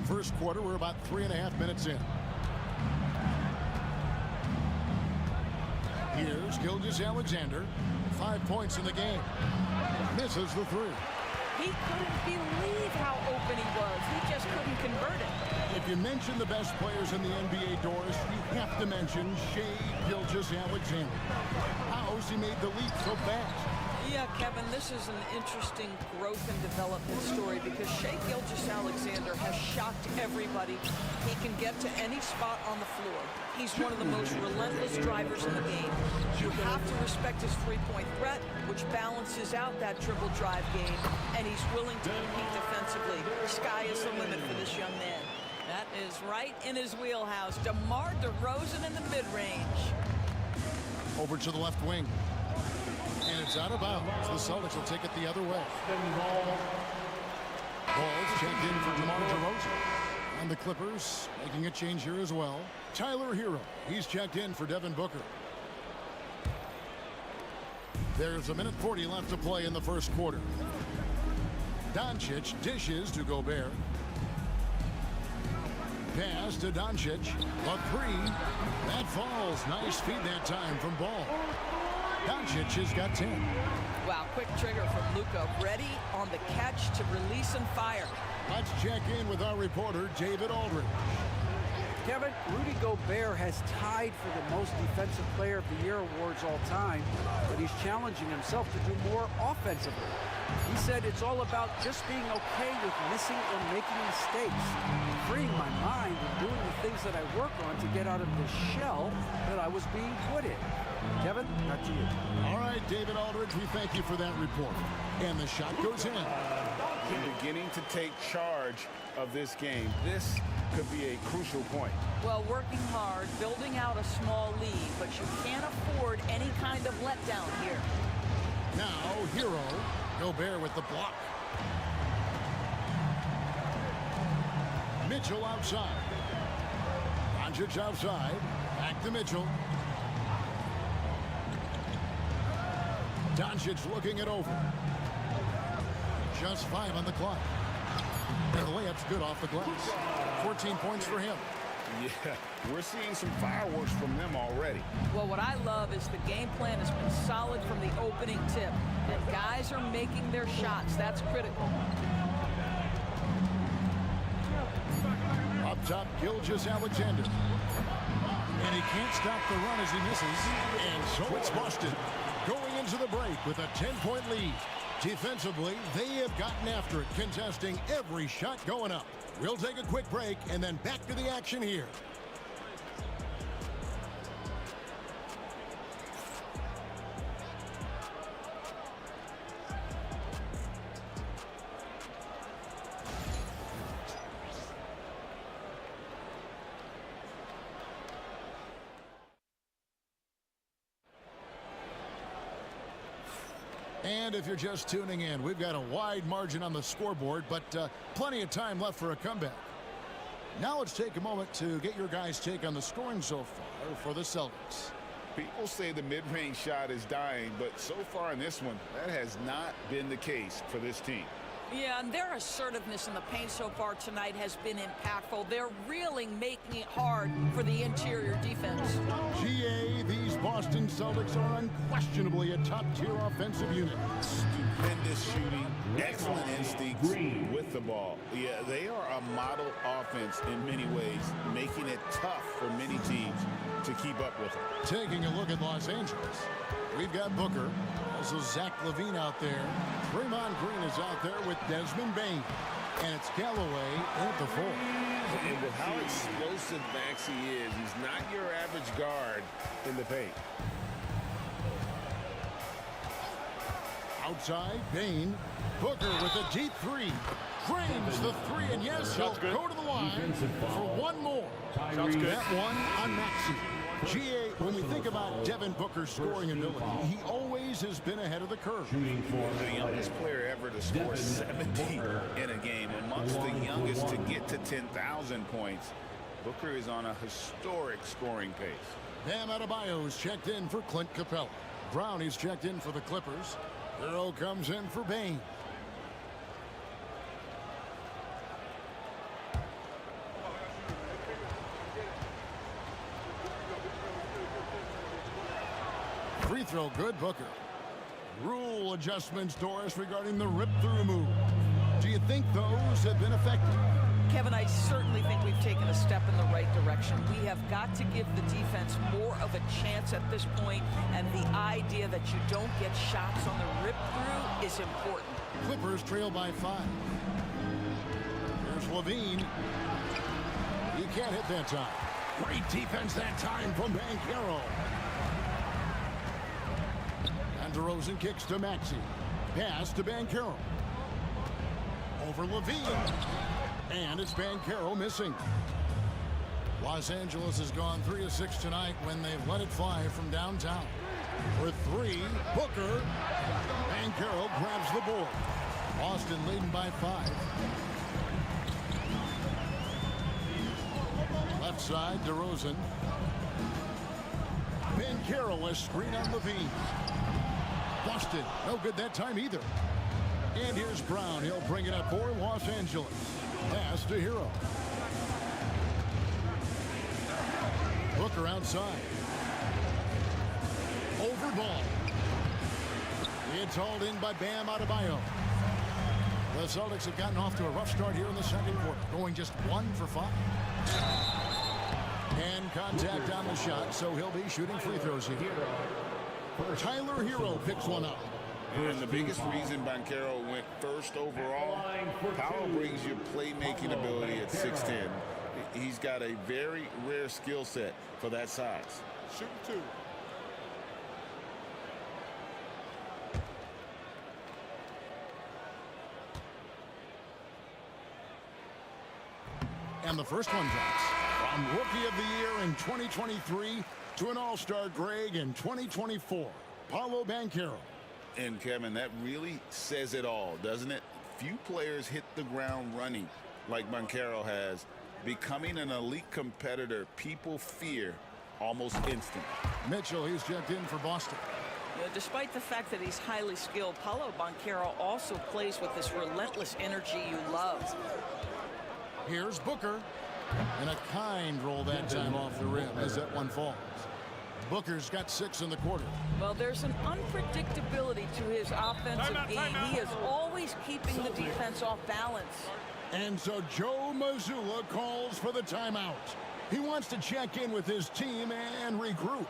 First quarter, we're about 3.5 minutes in. Here's Gilgeous-Alexander. 5 points in the game. Misses the three. He couldn't believe how open he was. He just couldn't convert it. If you mention the best players in the NBA, Doris, you have to mention Shai Gilgeous-Alexander. How's he made the leap so fast? Yeah, Kevin, this is an interesting growth and development story because Shai Gilgeous-Alexander has shocked everybody. He can get to any spot on the floor. He's one of the most relentless drivers in the game. You have to respect his three-point threat, which balances out that dribble drive game, and he's willing to compete defensively. The sky is the limit for this young man. That is right in his wheelhouse. DeMar DeRozan in the mid-range. Over to the left wing. And it's out of bounds. The Celtics will take it the other way. Ball's checked in for DeMar DeRozan. And the Clippers making a change here as well. Tyler Hero, he's checked in for Devin Booker. There's 1:40 left to play in the first quarter. Doncic dishes to Gobert. Pass to Doncic. A three. That falls. Nice feed that time from Ball. Doncic has got 10. Wow, quick trigger from Luka. Ready on the catch to release and fire. Let's check in with our reporter, David Aldridge. Kevin, Rudy Gobert has tied for the most defensive player of the year awards all time, but he's challenging himself to do more offensively. He said it's all about just being okay with missing or making mistakes, freeing my mind and doing the things that I work on to get out of the shell that I was being put in. Kevin, back to you. All right, David Aldridge, we thank you for that report. And the shot goes in. Beginning to take charge of this game. This could be a crucial point. Well, working hard, building out a small lead, but you can't afford any kind of letdown here. Now, Hero. Gobert with the block. Mitchell outside. Doncic outside. Back to Mitchell. Doncic looking it over. Just 5 on the clock. And the layup's good off the glass. 14 points for him. Yeah, we're seeing some fireworks from them already. Well, what I love is the game plan has been solid from the opening tip. And guys are making their shots. That's critical. Up top, Gilgeous-Alexander. And he can't stop the run as he misses. And so it's Boston going into the break with a 10-point lead. Defensively, they have gotten after it, contesting every shot going up. We'll take a quick break and then back to the action here. And if you're just tuning in, we've got a wide margin on the scoreboard, but plenty of time left for a comeback. Now let's take a moment to get your guys' take on the scoring so far for the Celtics. People say the mid-range shot is dying, but so far in this one, that has not been the case for this team. Yeah, and their assertiveness in the paint so far tonight has been impactful. They're really making it hard for the interior defense. GA, these Boston Celtics are unquestionably a top-tier offensive unit. Stupendous shooting, excellent instincts with the ball. Yeah, they are a model offense in many ways, making it tough for many teams to keep up with them. Taking a look at Los Angeles, we've got Booker, also Zach LaVine out there. Draymond Green is out there with Desmond Bain. And it's Galloway at the 4. And with how explosive Maxey is, he's not your average guard in the paint. Outside, Bain. Booker with a deep 3. Drains the 3, and yes, he'll go to the line for one more. Sounds good. That one on Maxey. GA, when we think about Devin Booker's scoring ability, he always has been ahead of the curve. The youngest player ever to score 70 in a game, amongst the youngest to get to 10,000 points. Booker is on a historic scoring pace. Bam Adebayo is checked in for Clint Capella. Brown is checked in for the Clippers. Hero comes in for Bain. Free throw good, Booker. Rule adjustments, Doris, regarding the rip-through move. Do you think those have been effective? Kevin, I certainly think we've taken a step in the right direction. We have got to give the defense more of a chance at this point, and the idea that you don't get shots on the rip-through is important. Clippers trail by 5. There's Levine. He can't hit that time. Great defense that time from Banchero. And DeRozan kicks to Maxey. Pass to Banchero. Over Levine. And it's Banchero missing. Los Angeles has gone 3 of 6 tonight when they've let it fly from downtown. For 3, Booker. Banchero grabs the board. Boston leading by 5. Left side, DeRozan. Banchero, a screen on Levine. Busted. No good that time either. And here's Brown. He'll bring it up for Los Angeles. Pass to Hero. Booker outside. Over ball. It's hauled in by Bam Adebayo. The Celtics have gotten off to a rough start here in the second quarter, going just 1 for 5. And contact on the shot, so he'll be shooting free throws here. Tyler Hero picks one up. And the biggest reason Banchero went first overall, Powell brings you playmaking ability at 6'10". He's got a very rare skill set for that size. Shoot 2. And the first one drops. From Rookie of the Year in 2023 to an All-Star Greg in 2024, Paolo Banchero. And Kevin, that really says it all, doesn't it? Few players hit the ground running like Banchero has. Becoming an elite competitor, people fear almost instant. Mitchell, he's checked in for Boston. Despite the fact that he's highly skilled, Paolo Banchero also plays with this relentless energy you love. Here's Booker. And a kind roll that time off the rim as that one falls. Booker's got 6 in the quarter. Well, there's an unpredictability to his offensive game. He is always keeping the defense off balance. And so Joe Mazzulla calls for the timeout. He wants to check in with his team and regroup.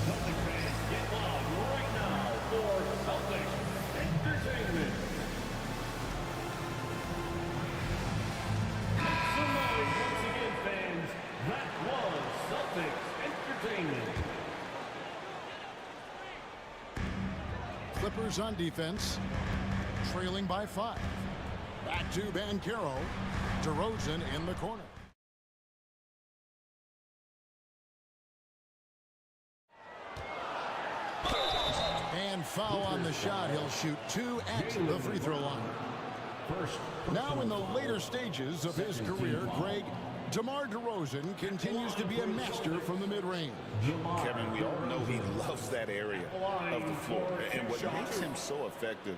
Celtic fans, get loud right now for Celtics Entertainment. Somebody, once again, fans, that was Celtics Entertainment. Clippers on defense, trailing by 5. Back to Banchero. DeRozan in the corner. And foul on the shot. He'll shoot 2 at the free throw line. Now in the later stages of his career, Greg, DeMar DeRozan continues to be a master from the mid-range. Kevin, we all know he loves that area of the floor. And what makes him so effective,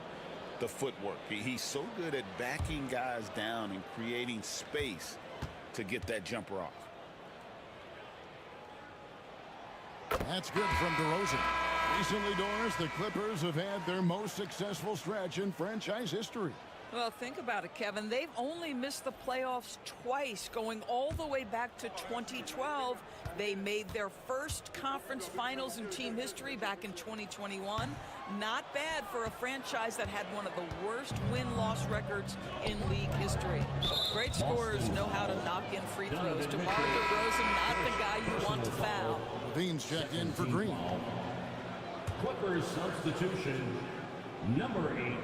the footwork. He's so good at backing guys down and creating space to get that jumper off. That's good from DeRozan. Recently, Doris, the Clippers have had their most successful stretch in franchise history. Well, think about it, Kevin. They've only missed the playoffs twice, going all the way back to 2012. They made their first conference finals in team history back in 2021. Not bad for a franchise that had one of the worst win-loss records in league history. Great scorers know how to knock in free throws. DeMar DeRozan, not the guy you want to foul. Levine's checked in for Green. Clippers substitution, number 8,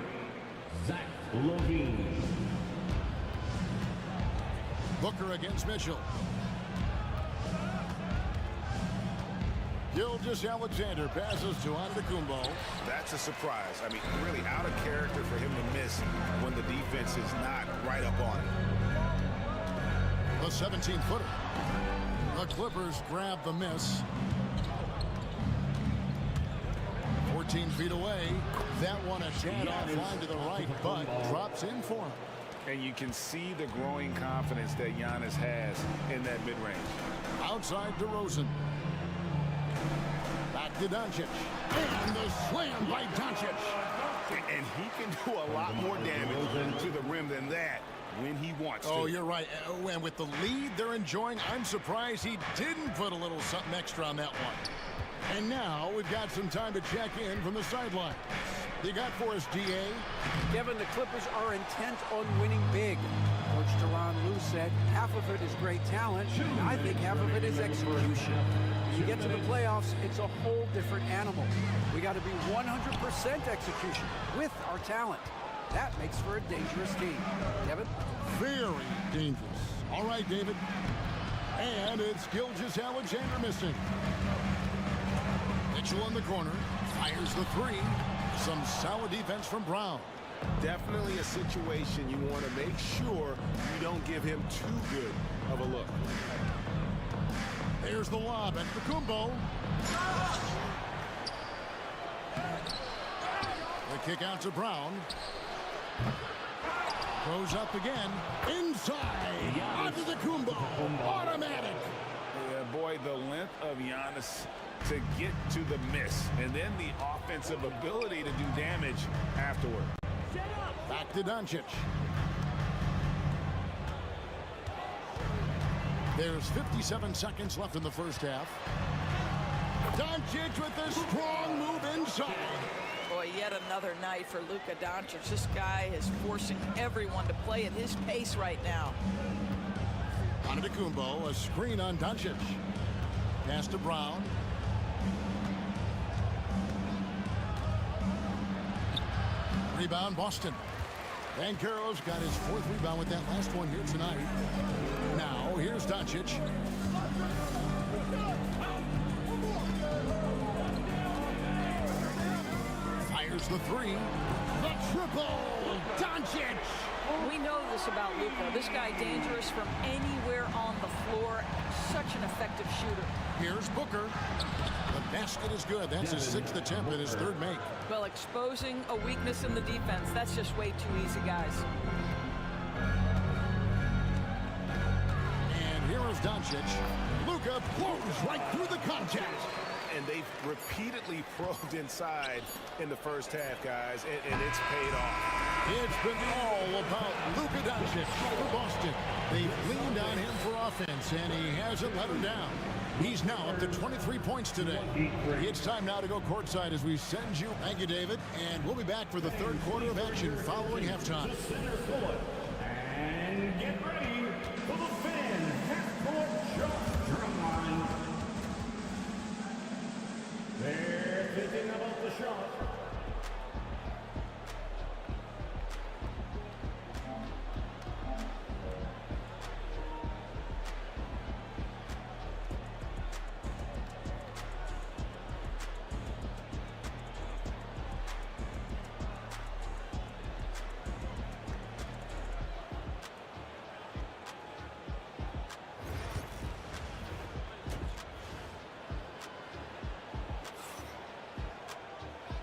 Zach Levine. Booker against Mitchell. Gilgeous-Alexander passes to Antetokounmpo. That's a surprise. I mean, really out of character for him to miss when the defense is not right up on it. The 17-footer. The Clippers grab the miss. 14 feet away. That one a tad offline to the right, but drops in for him. And you can see the growing confidence that Giannis has in that mid-range. Outside DeRozan. Back to Doncic. And the slam by Doncic. And he can do a lot more damage to the rim than that when he wants to. Oh, you're right. And with the lead they're enjoying, I'm surprised he didn't put a little something extra on that one. And now we've got some time to check in from the sideline. You got for us, DA? Kevin, the Clippers are intent on winning big. Coach Tyronn Lue said half of it is great talent, and I think half of it is execution. When you get to the playoffs, it's a whole different animal. We got to be 100% execution with our talent. That makes for a dangerous team. Kevin? Very dangerous. All right, David. And it's Gilgeous-Alexander missing. Mitchell in the corner. Fires the 3. Some solid defense from Brown. Definitely a situation you want to make sure you don't give him too good of a look. There's the lob at Kumbo. The kick out to Brown. Goes up again. Inside. Onto the Kumbo. Automatic. Yeah, boy, the length of Giannis to get to the miss. And then the offensive ability to do damage afterward. Back to Doncic. There's 57 seconds left in the first half. Doncic with a strong move inside. Boy, yet another night for Luka Doncic. This guy is forcing everyone to play at his pace right now. Antetokounmpo, a screen on Doncic. Pass to Brown. Rebound, Boston. Banchero's got his 4th rebound with that last one here tonight. Now, here's Doncic. Fires the 3. The triple! Doncic! We know this about Luka. This guy dangerous from anywhere on the floor. Such an effective shooter. Here's Booker. The basket is good. That's his 6th attempt and his 3rd make. Well, exposing a weakness in the defense, that's just way too easy, guys. And here is Doncic. Luka blows right through the contact. And they've repeatedly probed inside in the first half, guys, and it's paid off. It's been all about Luka Doncic for Boston. They've leaned on him for offense, and he hasn't let them down. He's now up to 23 points today. It's time now to go courtside as we send you. Thank you, David. And we'll be back for the 3rd quarter of action following halftime. And get ready for the fan half-court shot. Drum line. They're thinking about the shot.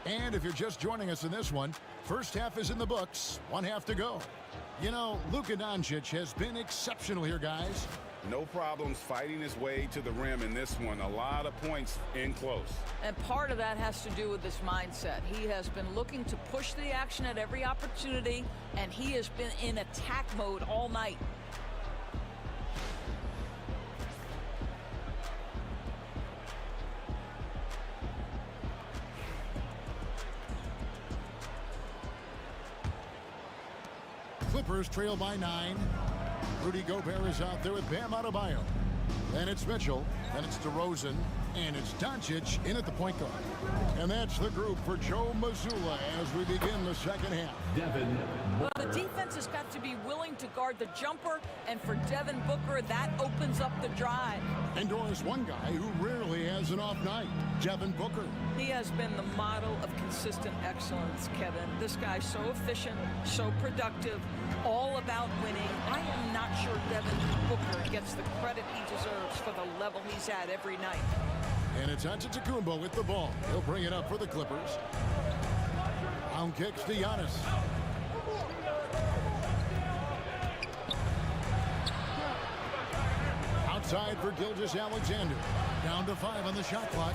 And if you're just joining us in this one, first half is in the books, 1 half to go. You know, Luka Doncic has been exceptional here, guys. No problems fighting his way to the rim in this one. A lot of points in close. And part of that has to do with his mindset. He has been looking to push the action at every opportunity, and he has been in attack mode all night. Clippers trail by 9. Rudy Gobert is out there with Bam Adebayo. Then it's Mitchell. Then it's DeRozan. And it's Doncic in at the point guard. And that's the group for Joe Mazzulla as we begin the second half. Well, the defense has got to be willing to guard the jumper, and for Devin Booker, that opens up the drive. And Doris, one guy who rarely has an off night, Devin Booker. He has been the model of consistent excellence, Kevin. This guy's so efficient, so productive, all about winning. I am not sure Devin Booker gets the credit he deserves for the level he's at every night. And it's Antetokounmpo with the ball. He'll bring it up for the Clippers. Round kicks to Giannis. Outside for Gilgeous-Alexander. Down to 5 on the shot clock.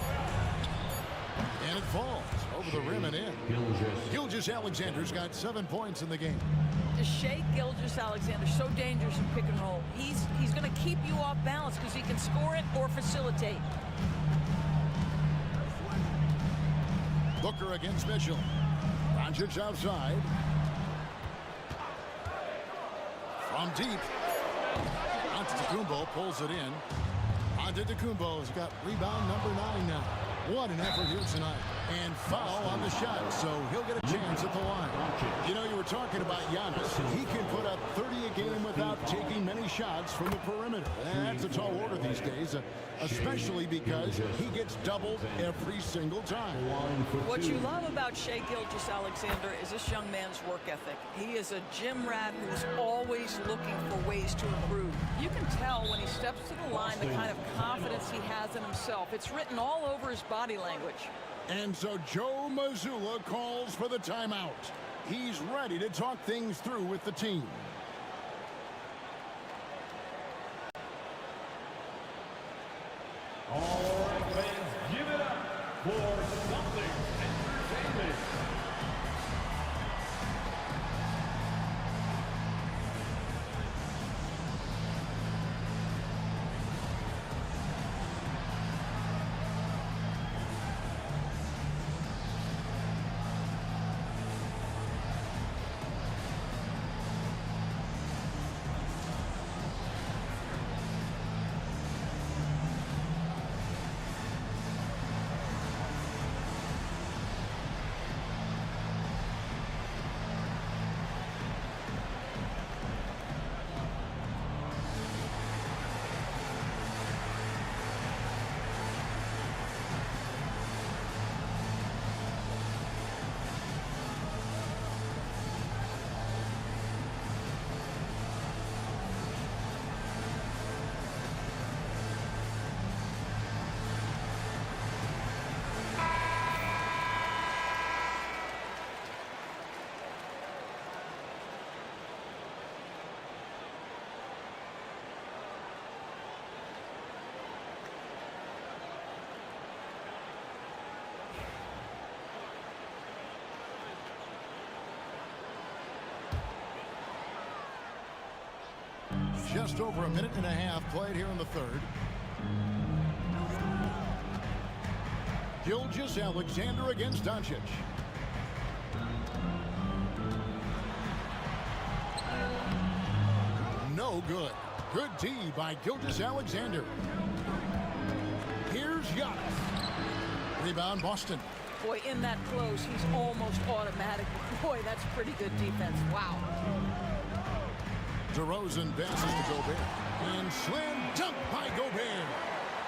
And it falls over the rim and in. Gilgeous-Alexander's got 7 points in the game. Shea Gilgeous-Alexander, so dangerous in pick and roll. He's going to keep you off balance because he can score it or facilitate. Booker against Mitchell. Doncic outside. From deep. Antetokounmpo pulls it in. Antetokounmpo's got rebound number 9 now. What an effort here tonight. And foul on the shot, so he'll get a chance at the line. You know, you were talking about Giannis, he can put up 30 a game without taking many shots from the perimeter. That's a tall order these days, especially because he gets doubled every single time. What you love about Shai Gilgeous-Alexander is this young man's work ethic. He is a gym rat who's always looking for ways to improve. You can tell when he steps to the line the kind of confidence he has in himself. It's written all over his body language. And so Joe Mazzulla calls for the timeout. He's ready to talk things through with the team. All right, fans, give it up for Celtics Entertainment. Just over a minute and a half played here in the third. Gilgeous-Alexander against Doncic. No good. Good D by Gilgeous-Alexander. Here's Giannis. Rebound Boston. Boy, in that close, he's almost automatic. Boy, that's pretty good defense. Wow. DeRozan passes to Gobert. And slam dunk by Gobert.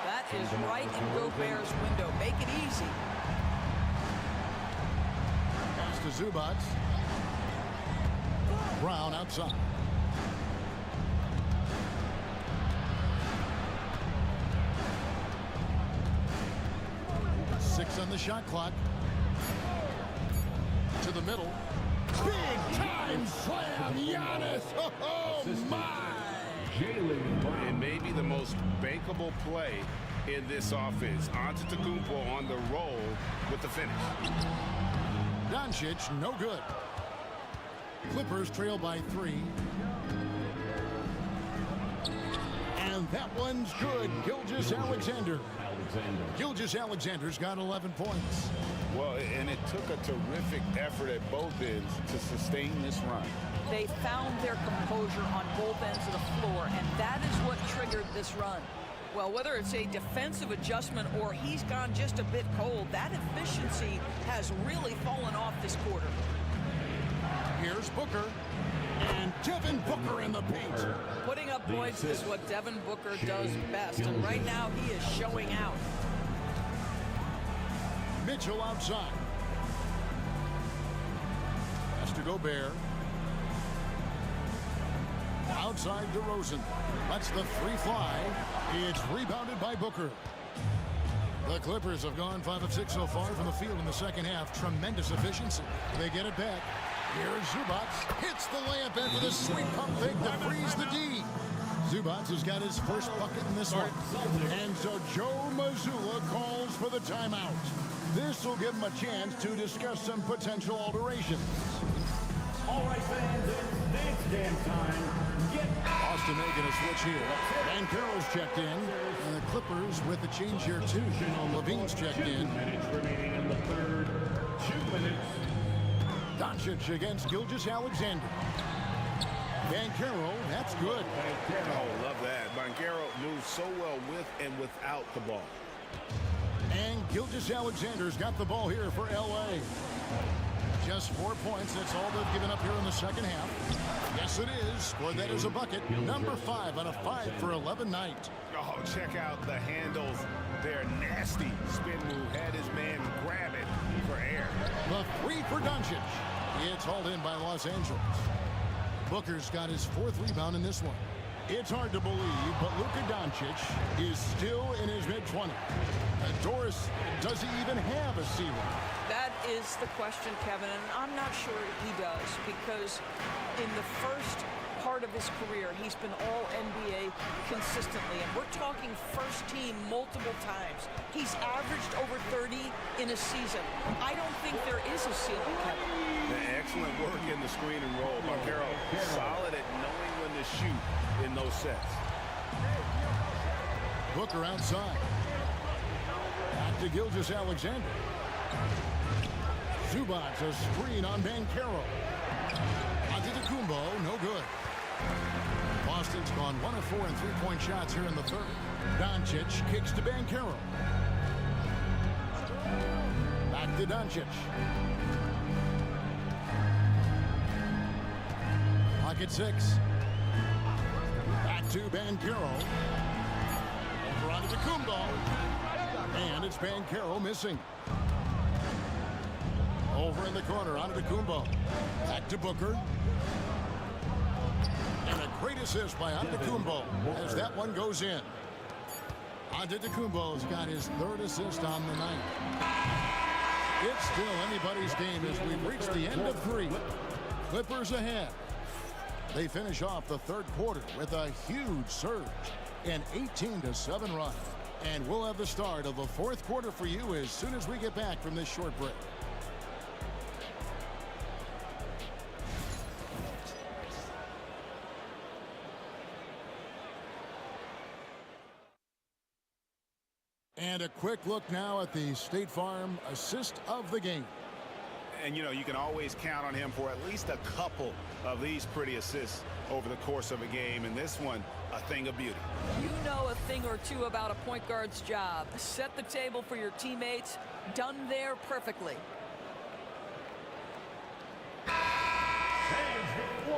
That is right in Gobert's window. Make it easy. Pass to Zubac. Brown outside. Six on the shot clock. To the middle. Big time slam, Giannis. Oh, my. And maybe the most bankable play in this offense. Antetokounmpo on the roll with the finish. Doncic, no good. Clippers trail by 3. And that one's good. Gilgeous-Alexander. Gilgeous-Alexander's got 11 points. Well, and it took a terrific effort at both ends to sustain this run. They found their composure on both ends of the floor, and that is what triggered this run. Well, whether it's a defensive adjustment or he's gone just a bit cold, that efficiency has really fallen off this quarter. Here's Booker. And Devin Booker in the paint. Putting up points is what Devin Booker does best, and right now he is showing out. Mitchell outside. Pass to Gobert. Outside DeRozan. That's the 3 fly. It's rebounded by Booker. The Clippers have gone 5 of 6 so far from the field in the second half. Tremendous efficiency. They get it back. Here's Zubac. Hits the layup in for the sweet pump fake to freeze the D. Zubac has got his first bucket in this one. And so Joe Mazzulla calls for the timeout. This will give him a chance to discuss some potential alterations. All right, fans, it's dance dance time. Austin making a switch here. Banchero's checked in. And the Clippers with the change here, too. Levine's checked in. 2 minutes remaining in the third. 2 minutes. Doncic against Gilgeous-Alexander. Banchero, that's good. Oh, love that. Banchero moves so well with and without the ball. And Gilgeous-Alexander's got the ball here for L.A. Just 4 points. That's all they've given up here in the second half. Yes, it is. Scored that as a bucket. Number 5 on a 5 for 11 night. Oh, check out the handles. They're nasty. Spin move. Had his man grab it for air. The 3 for Doncic. It's hauled in by Los Angeles. Booker's got his 4th rebound in this one. It's hard to believe, but Luka Doncic is still in his mid-20s. Doris, does he even have a ceiling? That is the question, Kevin, and I'm not sure he does, because in the first part of his career, he's been all NBA consistently, and we're talking first team multiple times. He's averaged over 30 in a season. I don't think there is a ceiling, Kevin. Excellent work in the screen and roll. Marquero solid at knowing when to shoot in those sets. Booker outside. Back to Gilgeous-Alexander. Zubac, a screen on Banchero. Antetokounmpo, no good. Boston's gone 1 of 4 in 3-point shots here in the third. Doncic kicks to Banchero. Back to Doncic. Pocket 6. Back to Banchero. Over onto Antetokounmpo. And it's Banchero missing. Over in the corner, Antetokounmpo. Back to Booker. And a great assist by Antetokounmpo as that one goes in. Antetokounmpo's got his 3rd assist on the night. It's still anybody's game as we've reached the end of 3. Clippers ahead. They finish off the 3rd quarter with a huge surge, an 18-7 run. And we'll have the start of the 4th quarter for you as soon as we get back from this short break. And a quick look now at the State Farm assist of the game. And, you know, you can always count on him for at least a couple of these pretty assists over the course of a game. And this one, a thing of beauty. You know a thing or two about a point guard's job. Set the table for your teammates. Done there perfectly.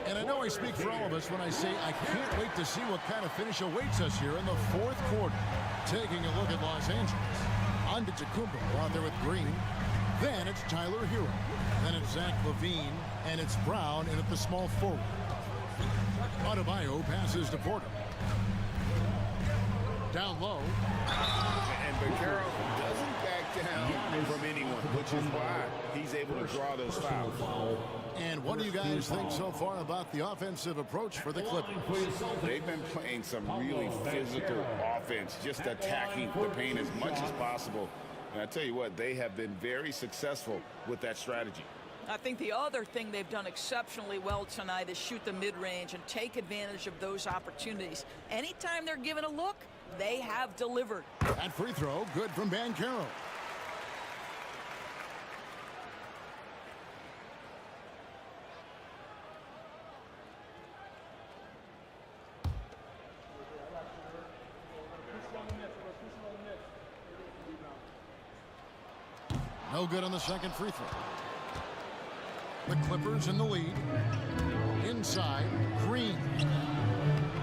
And I know I speak for all of us when I say I can't wait to see what kind of finish awaits us here in the 4th quarter. Taking a look at Los Angeles. Antetokounmpo out there with Green. Then it's Tyler Hero. Then it's Zach LaVine. And it's Brown in at the small forward. Adebayo passes to Porter. Down low. And Banchero doesn't back down from anyone, which is why he's able to draw those fouls. And what do you guys think so far about the offensive approach for the Clippers? They've been playing some really physical offense, just attacking the paint as much as possible. And I tell you what, they have been very successful with that strategy. I think the other thing they've done exceptionally well tonight is shoot the mid-range and take advantage of those opportunities. Anytime they're given a look, they have delivered. That free throw, good from Banchero. No good on the second free throw. The Clippers in the lead. Inside, Green.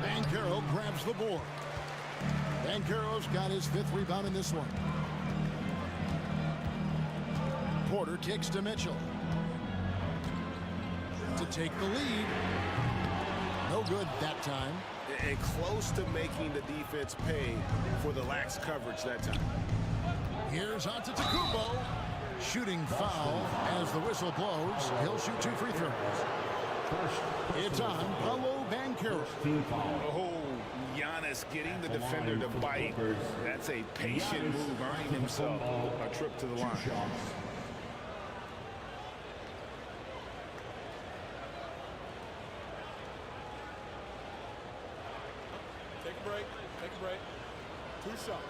Banchero grabs the board. Banchero's got his 5th rebound in this one. Porter kicks to Mitchell. To take the lead. No good that time. And close to making the defense pay for the lax coverage that time. Here's Antetokounmpo. Shooting foul as the whistle blows. He'll shoot 2 free throws. It's on Paolo Banchero. Oh, Giannis getting the defender to bite. That's a patient move, earning himself a trip to the line. Take a break. Take a break. 2 shots.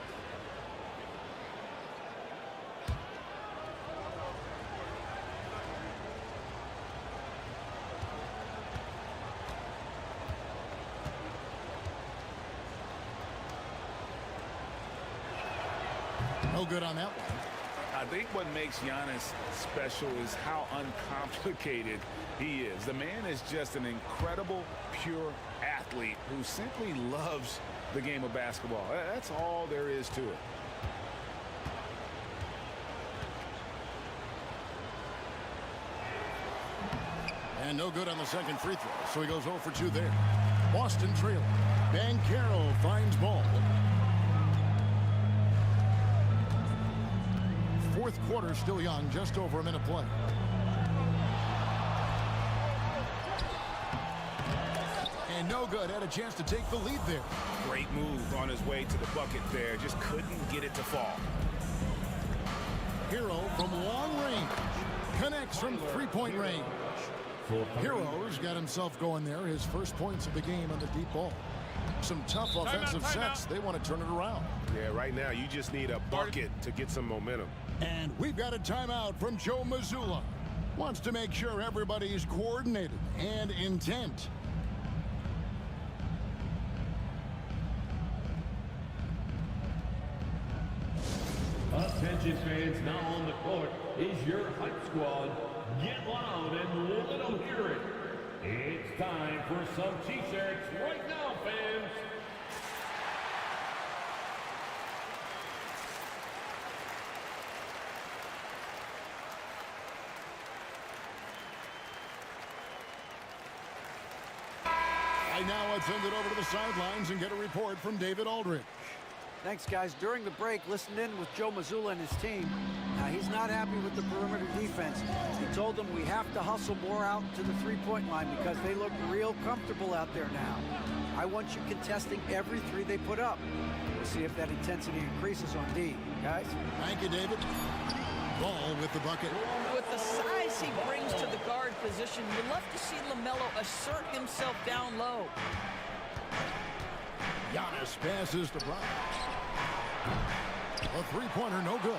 No good on that one. think what makes Giannis special is how uncomplicated he is. The man is just an incredible, pure athlete who simply loves the game of basketball. That's all there is to it. And no good on the second free throw, so he goes 0 for 2 there. Boston trailing. Banchero finds ball. Fourth quarter still young, just over a minute play. And no good, had a chance to take the lead there. Great move on his way to the bucket there. Just couldn't get it to fall. Hero from long range. Connects from three-point range. Hero's got himself going there. His first points of the game on the deep ball. Some tough offensive sets. They want to turn it around. Yeah, right now you just need a bucket to get some momentum. And we've got a timeout from Joe Mazzulla. Wants to make sure everybody's coordinated and intent. Attention fans, now on the court is your hype squad. Get loud and let them hear it. It's time for some t-shirts right now, fans. Right now, let's send it over to the sidelines and get a report from David Aldridge. Thanks, guys. During the break, listened in with Joe Mazzulla and his team. Now, he's not happy with the perimeter defense. He told them we have to hustle more out to the three-point line because they look real comfortable out there now. I want you contesting every three they put up. We'll see if that intensity increases on D. Guys? Thank you, David. Ball with the bucket. With the size he brings to the guard position, you'd love to see LaMelo assert himself down low. Giannis passes to Brown. A three-pointer, no good.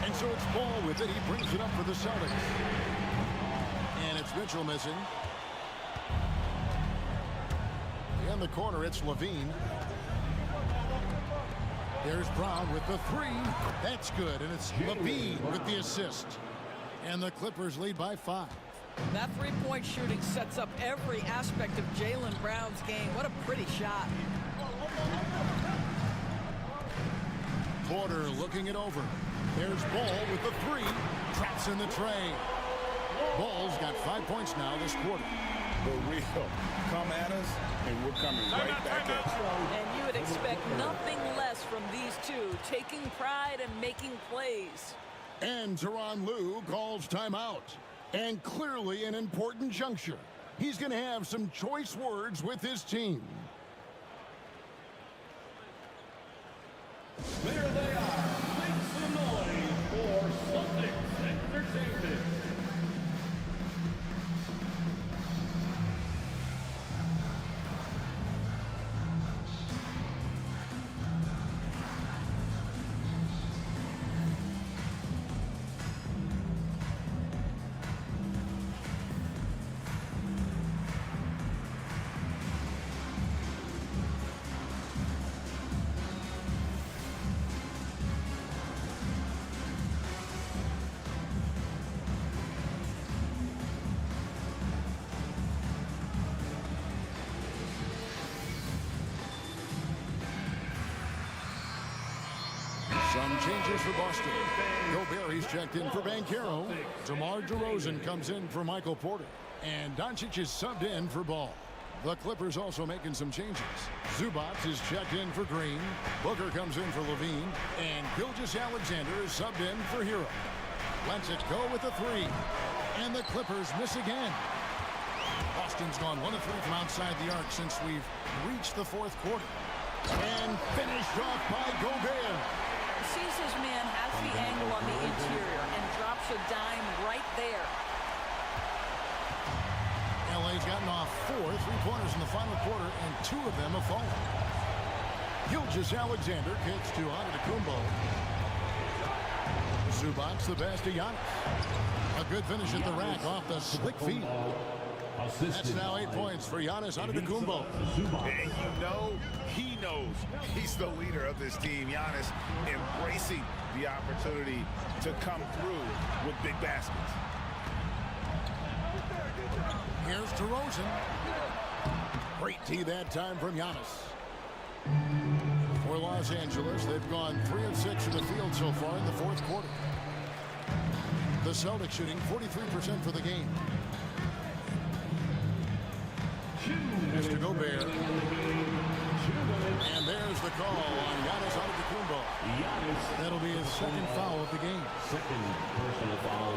And so it's Ball with it. He brings it up for the Celtics. And it's Mitchell missing. In the corner, it's Levine. There's Brown with the three. That's good. And it's Levine with the assist. And the Clippers lead by 5. That three-point shooting sets up every aspect of Jaylen Brown's game. What a pretty shot. Porter looking it over. There's Ball with the three. Traps in the tray. Ball's got 5 points now this quarter. The real come at us, and we're coming right back at you. And you would expect nothing less from these two, taking pride and making plays. And Tyronn Lue calls timeout. And clearly an important juncture. He's going to have some choice words with his team. There they are. Make some noise for Celtics Entertainment. Some changes for Boston. Gobert, he's checked in for Banchero. DeMar DeRozan comes in for Michael Porter. And Doncic is subbed in for Ball. The Clippers also making some changes. Zubac is checked in for Green. Booker comes in for Levine. And Gilgeous-Alexander is subbed in for Hero. Lets it go with the three. And the Clippers miss again. Boston's gone 1 of 3 from outside the arc since we've reached the fourth quarter. And finished off by Gobert. Sees his man has the angle on the interior and drops a dime right there. LA's gotten off 4 3-pointers in the final quarter, and 2 of them have fallen. Gilgeous-Alexander kicks to Antetokounmpo. Zubac the pass to Giannis. A good finish at the rack off the slick feet. That's now 8 points for Giannis Antetokounmpo. And you know, he knows he's the leader of this team. Giannis embracing the opportunity to come through with big baskets. Here's DeRozan. Great D that time from Giannis. For Los Angeles, they've gone 3 of 6 from the field so far in the fourth quarter. The Celtics shooting 43% for the game. Mr. Gobert. And there's the call on Giannis Antetokounmpo. That'll be his second foul of the game. Second personal foul.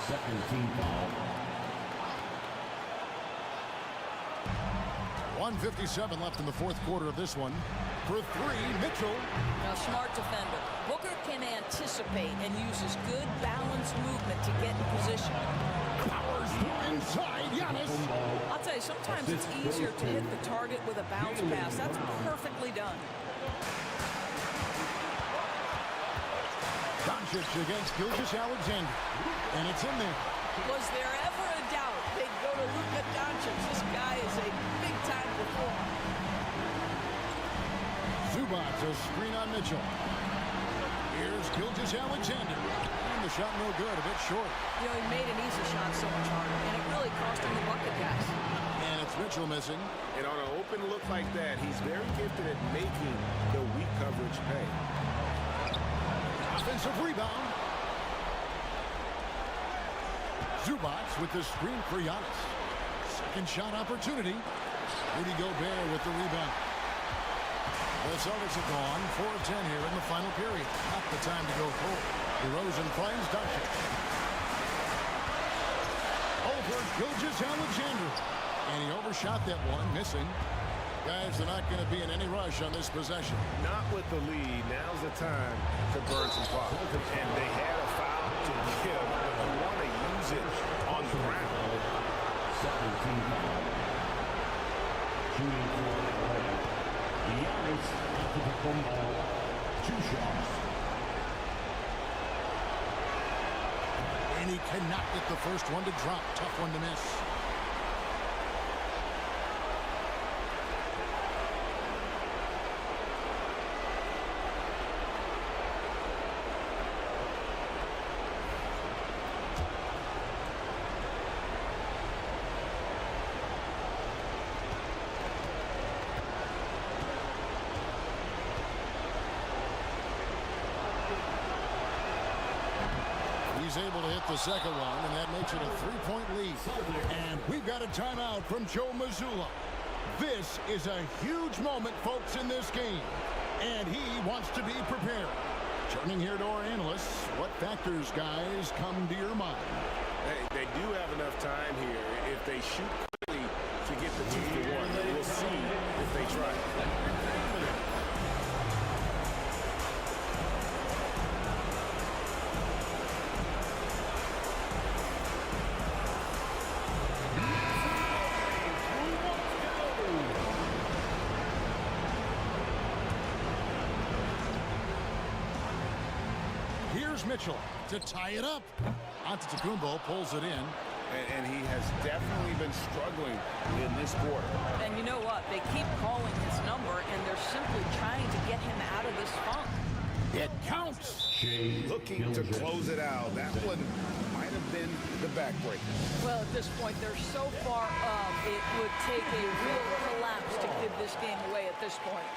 Second team foul. 1:57 left in the fourth quarter of this one. For three, Mitchell. Now, smart defender. Booker can anticipate and uses good balanced movement to get in position. Powers inside, Giannis. I'll tell you, sometimes it's easier to hit the target with a bounce pass. That's perfectly done. Doncic against Gilgeous-Alexander. And it's in there. Was there ever a doubt they'd go to Luka Doncic? This guy is a big-time performer. Zubats a screen on Mitchell. Here's Gilgeous-Alexander. And the shot no good, a bit short. You know, he made an easy shot so much harder, and it really cost him the bucket, guys. And it's Mitchell missing. And on an open look like that, he's very gifted at making the weak coverage pay. Offensive rebound. Zubats with the screen for Giannis. Second shot opportunity. Rudy Gobert with the rebound. The Celtics have gone 4 of 10 here in the final period. Not the time to go full. DeRozan finds Doncic. Over Gilgeous-Alexander. And he overshot that one, missing. Guys, they're not going to be in any rush on this possession. Not with the lead. Now's the time to burn some clock. And they had a foul to give, but you want to use it on the ground. 17 foul. Shooting for Giannis Antetokounmpo. 2 shots. And he cannot get the first one to drop. Tough one to miss. He's able to hit the second one, and that makes it a 3-point lead. And we've got a timeout from Joe Mazzulla. This is a huge moment, folks, in this game. And he wants to be prepared. Turning here to our analysts, what factors, guys, come to your mind? They do have enough time here. If they shoot quickly to get the 2-1, we'll see if they try. Mitchell to tie it up. Antetokounmpo pulls it in. And he has definitely been struggling in this quarter. And you know what? They keep calling his number, and they're simply trying to get him out of this funk. It counts. Looking to close it out. That one might have been the backbreaker. Well, at this point, they're so far up, it would take a real collapse to give this game away at this point.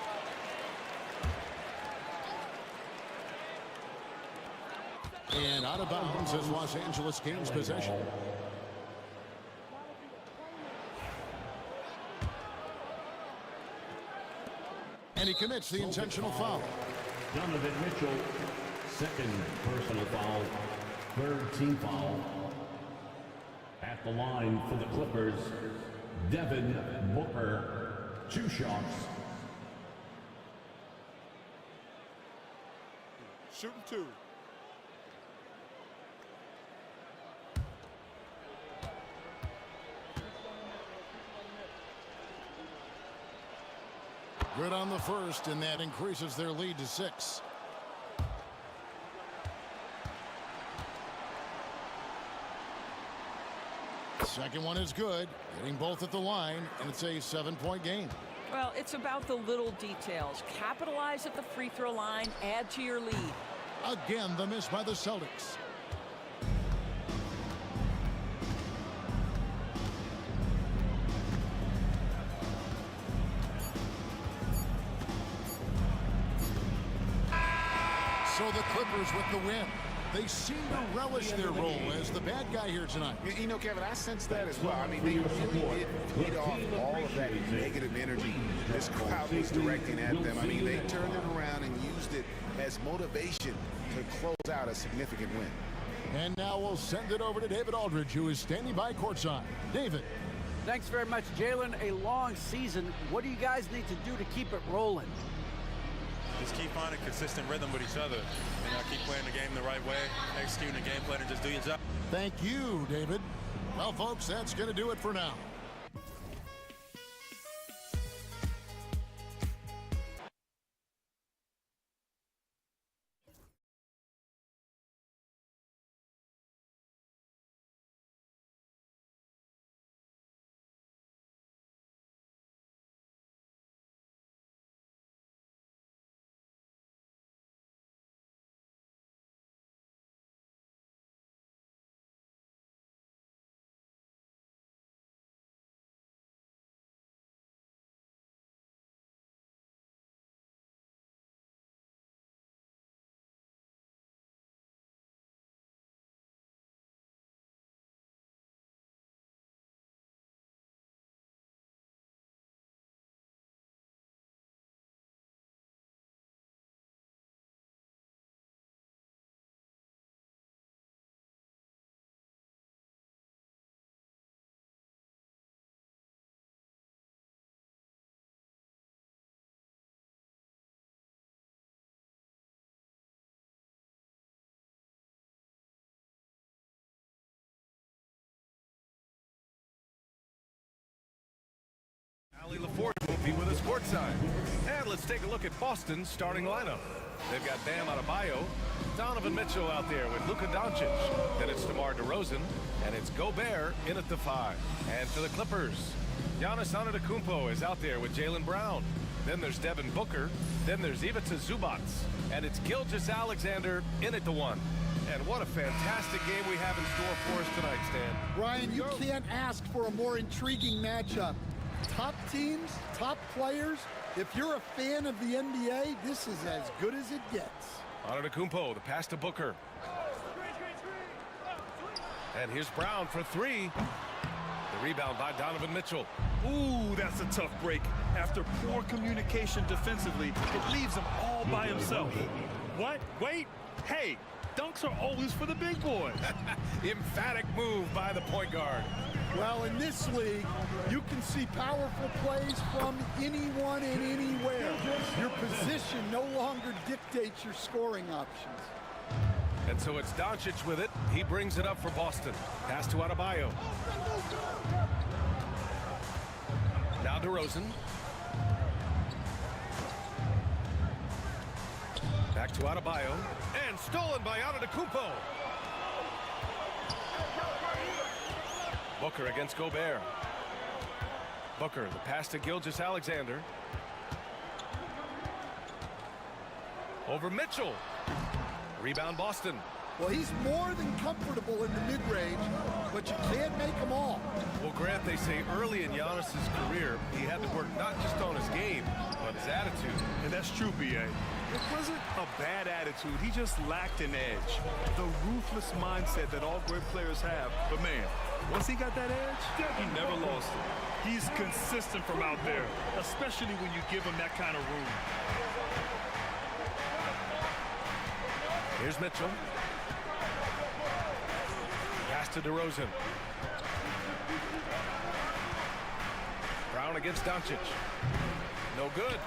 And out of bounds as Los Angeles gains possession. And he commits the intentional foul. Donovan Mitchell, second personal foul, third team foul. At the line for the Clippers, Devin Booker, 2 shots. Shooting 2. Good on the first, and that increases their lead to 6. Second one is good, getting both at the line, and it's a 7-point game. Well, it's about the little details. Capitalize at the free throw line, add to your lead. Again, the miss by the Celtics. So the Clippers with the win. They seem to relish their role as the bad guy here tonight. You know, Kevin, I sense that as well. I mean, they really did feed off all of that negative energy this crowd was directing at them. I mean, they turned it around and used it as motivation to close out a significant win. And now we'll send it over to David Aldridge, who is standing by courtside. David. Thanks very much, Jalen. A long season. What do you guys need to do to keep it rolling? Just keep finding consistent rhythm with each other. You know, keep playing the game the right way, executing the game plan, and just do your job. Thank you, David. Well, folks, that's going to do it for now. Ali LaForge will be with us courtside. And let's take a look at Boston's starting lineup. They've got Bam Adebayo, Donovan Mitchell out there with Luka Doncic. Then it's DeMar DeRozan, and it's Gobert in at the 5. And for the Clippers, Giannis Antetokounmpo is out there with Jaylen Brown. Then there's Devin Booker. Then there's Ivica Zubac. And it's Gilgeous-Alexander in at the 1. And what a fantastic game we have in store for us tonight, Stan. Ryan, you can't ask for a more intriguing matchup. Top teams, top players. If you're a fan of the NBA, this is as good as it gets. Antetokounmpo, the pass to Booker. And here's Brown for 3. The rebound by Donovan Mitchell. Ooh, that's a tough break. After poor communication defensively, it leaves him all by himself. What? Wait. Hey, dunks are always for the big boys. Emphatic move by the point guard. Well, in this league, you can see powerful plays from anyone and anywhere. Your position no longer dictates your scoring options. And so it's Doncic with it. He brings it up for Boston. Pass to Adebayo. Now DeRozan. Back to Adebayo. And stolen by Antetokounmpo. Booker against Gobert. Booker, the pass to Gilgeous-Alexander. Over Mitchell. Rebound Boston. Well, he's more than comfortable in the mid-range, but you can't make them all. Well, Grant, they say early in Giannis's career, he had to work not just on his game, but his attitude. And that's true, B.A. It wasn't a bad attitude. He just lacked an edge. The ruthless mindset that all great players have. But, man, once he got that edge, he never lost it. He's consistent from out there, especially when you give him that kind of room. Here's Mitchell. Pass to DeRozan. Brown against Doncic. No good.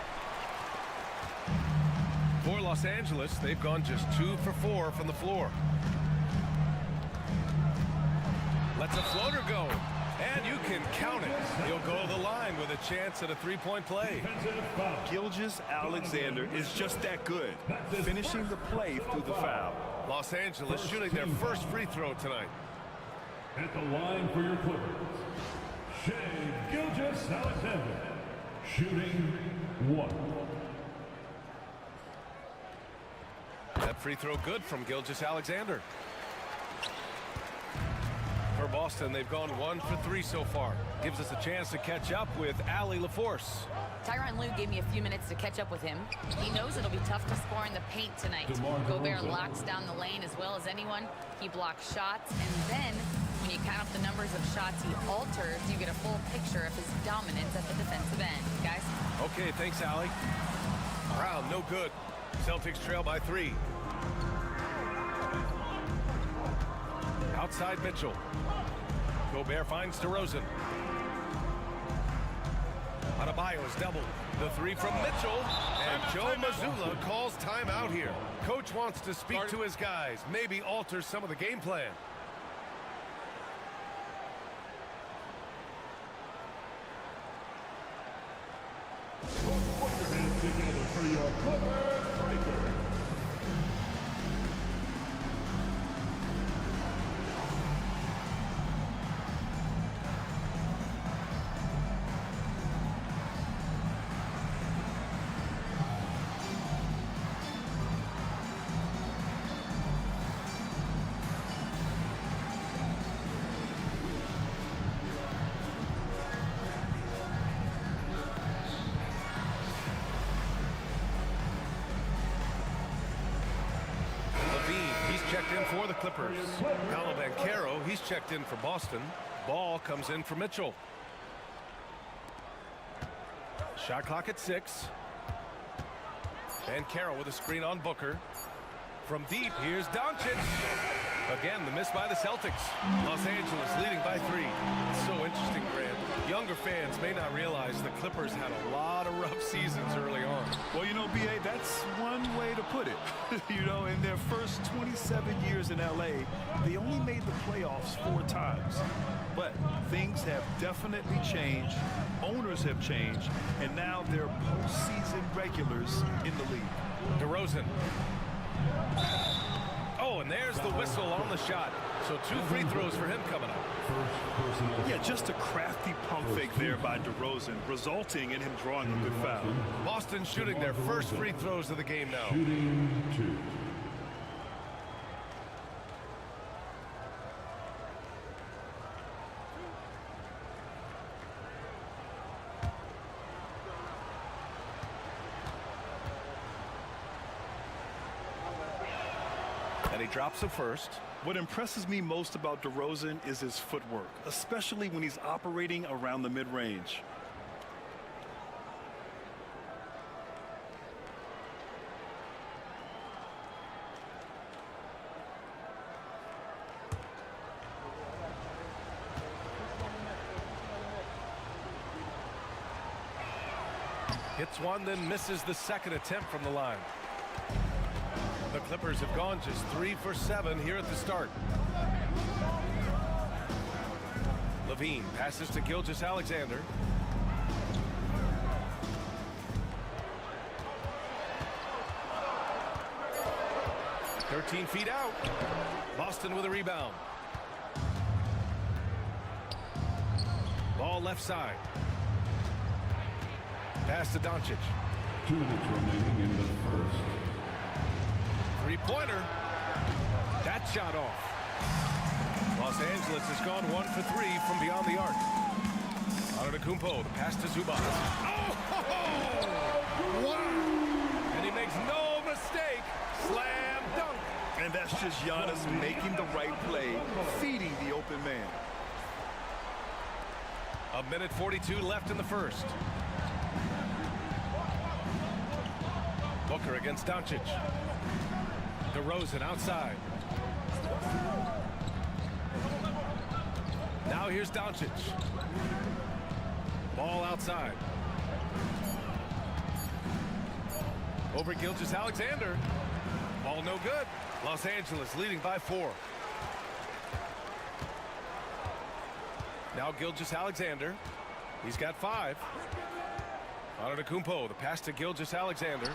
For Los Angeles, they've gone just 2 for 4 from the floor. Lets a floater go. And you can count it. He'll go to the line with a chance at a three-point play. Gilgeous-Alexander is just that good, finishing the play through the foul. Los Angeles shooting their first free throw tonight. At the line for your Clippers, Shai Gilgeous-Alexander, shooting 1. That free throw good from Gilgeous-Alexander. For Boston, they've gone 1 for 3 so far. Gives us a chance to catch up with Allie LaForce. Tyronn Lue gave me a few minutes to catch up with him. He knows it'll be tough to score in the paint tonight. Gobert locks down the lane as well as anyone. He blocks shots, and then when you count up the numbers of shots he alters, you get a full picture of his dominance at the defensive end. Guys? Okay, thanks, Allie. Brown, no good. Celtics trail by 3. Outside Mitchell. Gobert finds DeRozan. Adebayo is doubled. The 3 from Mitchell. And Joe Mazzulla calls timeout here. Coach wants to speak to his guys. Maybe alter some of the game plan. Put your hands together for your Clippers Strikers. Checked in for the Clippers. Paolo Banchero, he's checked in for Boston. Ball comes in for Mitchell. Shot clock at 6. Banchero with a screen on Booker. From deep, here's Doncic. Again, the miss by the Celtics. Los Angeles leading by 3. It's so interesting, Grant. Younger fans may not realize the Clippers had a lot of rough seasons early on. Well, you know, B.A., that's one way to put it. You know, in their first 27 years in L.A., they only made the playoffs 4 times. But things have definitely changed. Owners have changed. And now they're postseason regulars in the league. DeRozan. Oh, and there's the whistle on the shot. So 2 free throws for him coming up. Yeah, just a crafty pump fake there by DeRozan, resulting in him drawing a good foul. Boston shooting their first free throws of the game now. Shooting 2. And he drops the first. What impresses me most about DeRozan is his footwork, especially when he's operating around the mid-range. Hits one, then misses the second attempt from the line. The Clippers have gone just 3 for 7 here at the start. Levine passes to Gilgeous-Alexander. "13 feet out. Boston with a rebound. Ball left side. Pass to Doncic. 2 minutes remaining in the first. Three-pointer. That shot off. Los Angeles has gone 1 for 3 from beyond the arc. Antetokounmpo, the pass to Zubac. Oh! Wow! And he makes no mistake. Slam dunk. And that's just Giannis making the right play, feeding the open man. 1:42 left in the first. Booker against Doncic. DeRozan outside. Now here's Doncic. Ball outside. Over Gilgeous-Alexander. Ball no good. Los Angeles leading by 4. Now Gilgeous-Alexander. He's got 5. Antetokounmpo, the pass to Gilgeous-Alexander.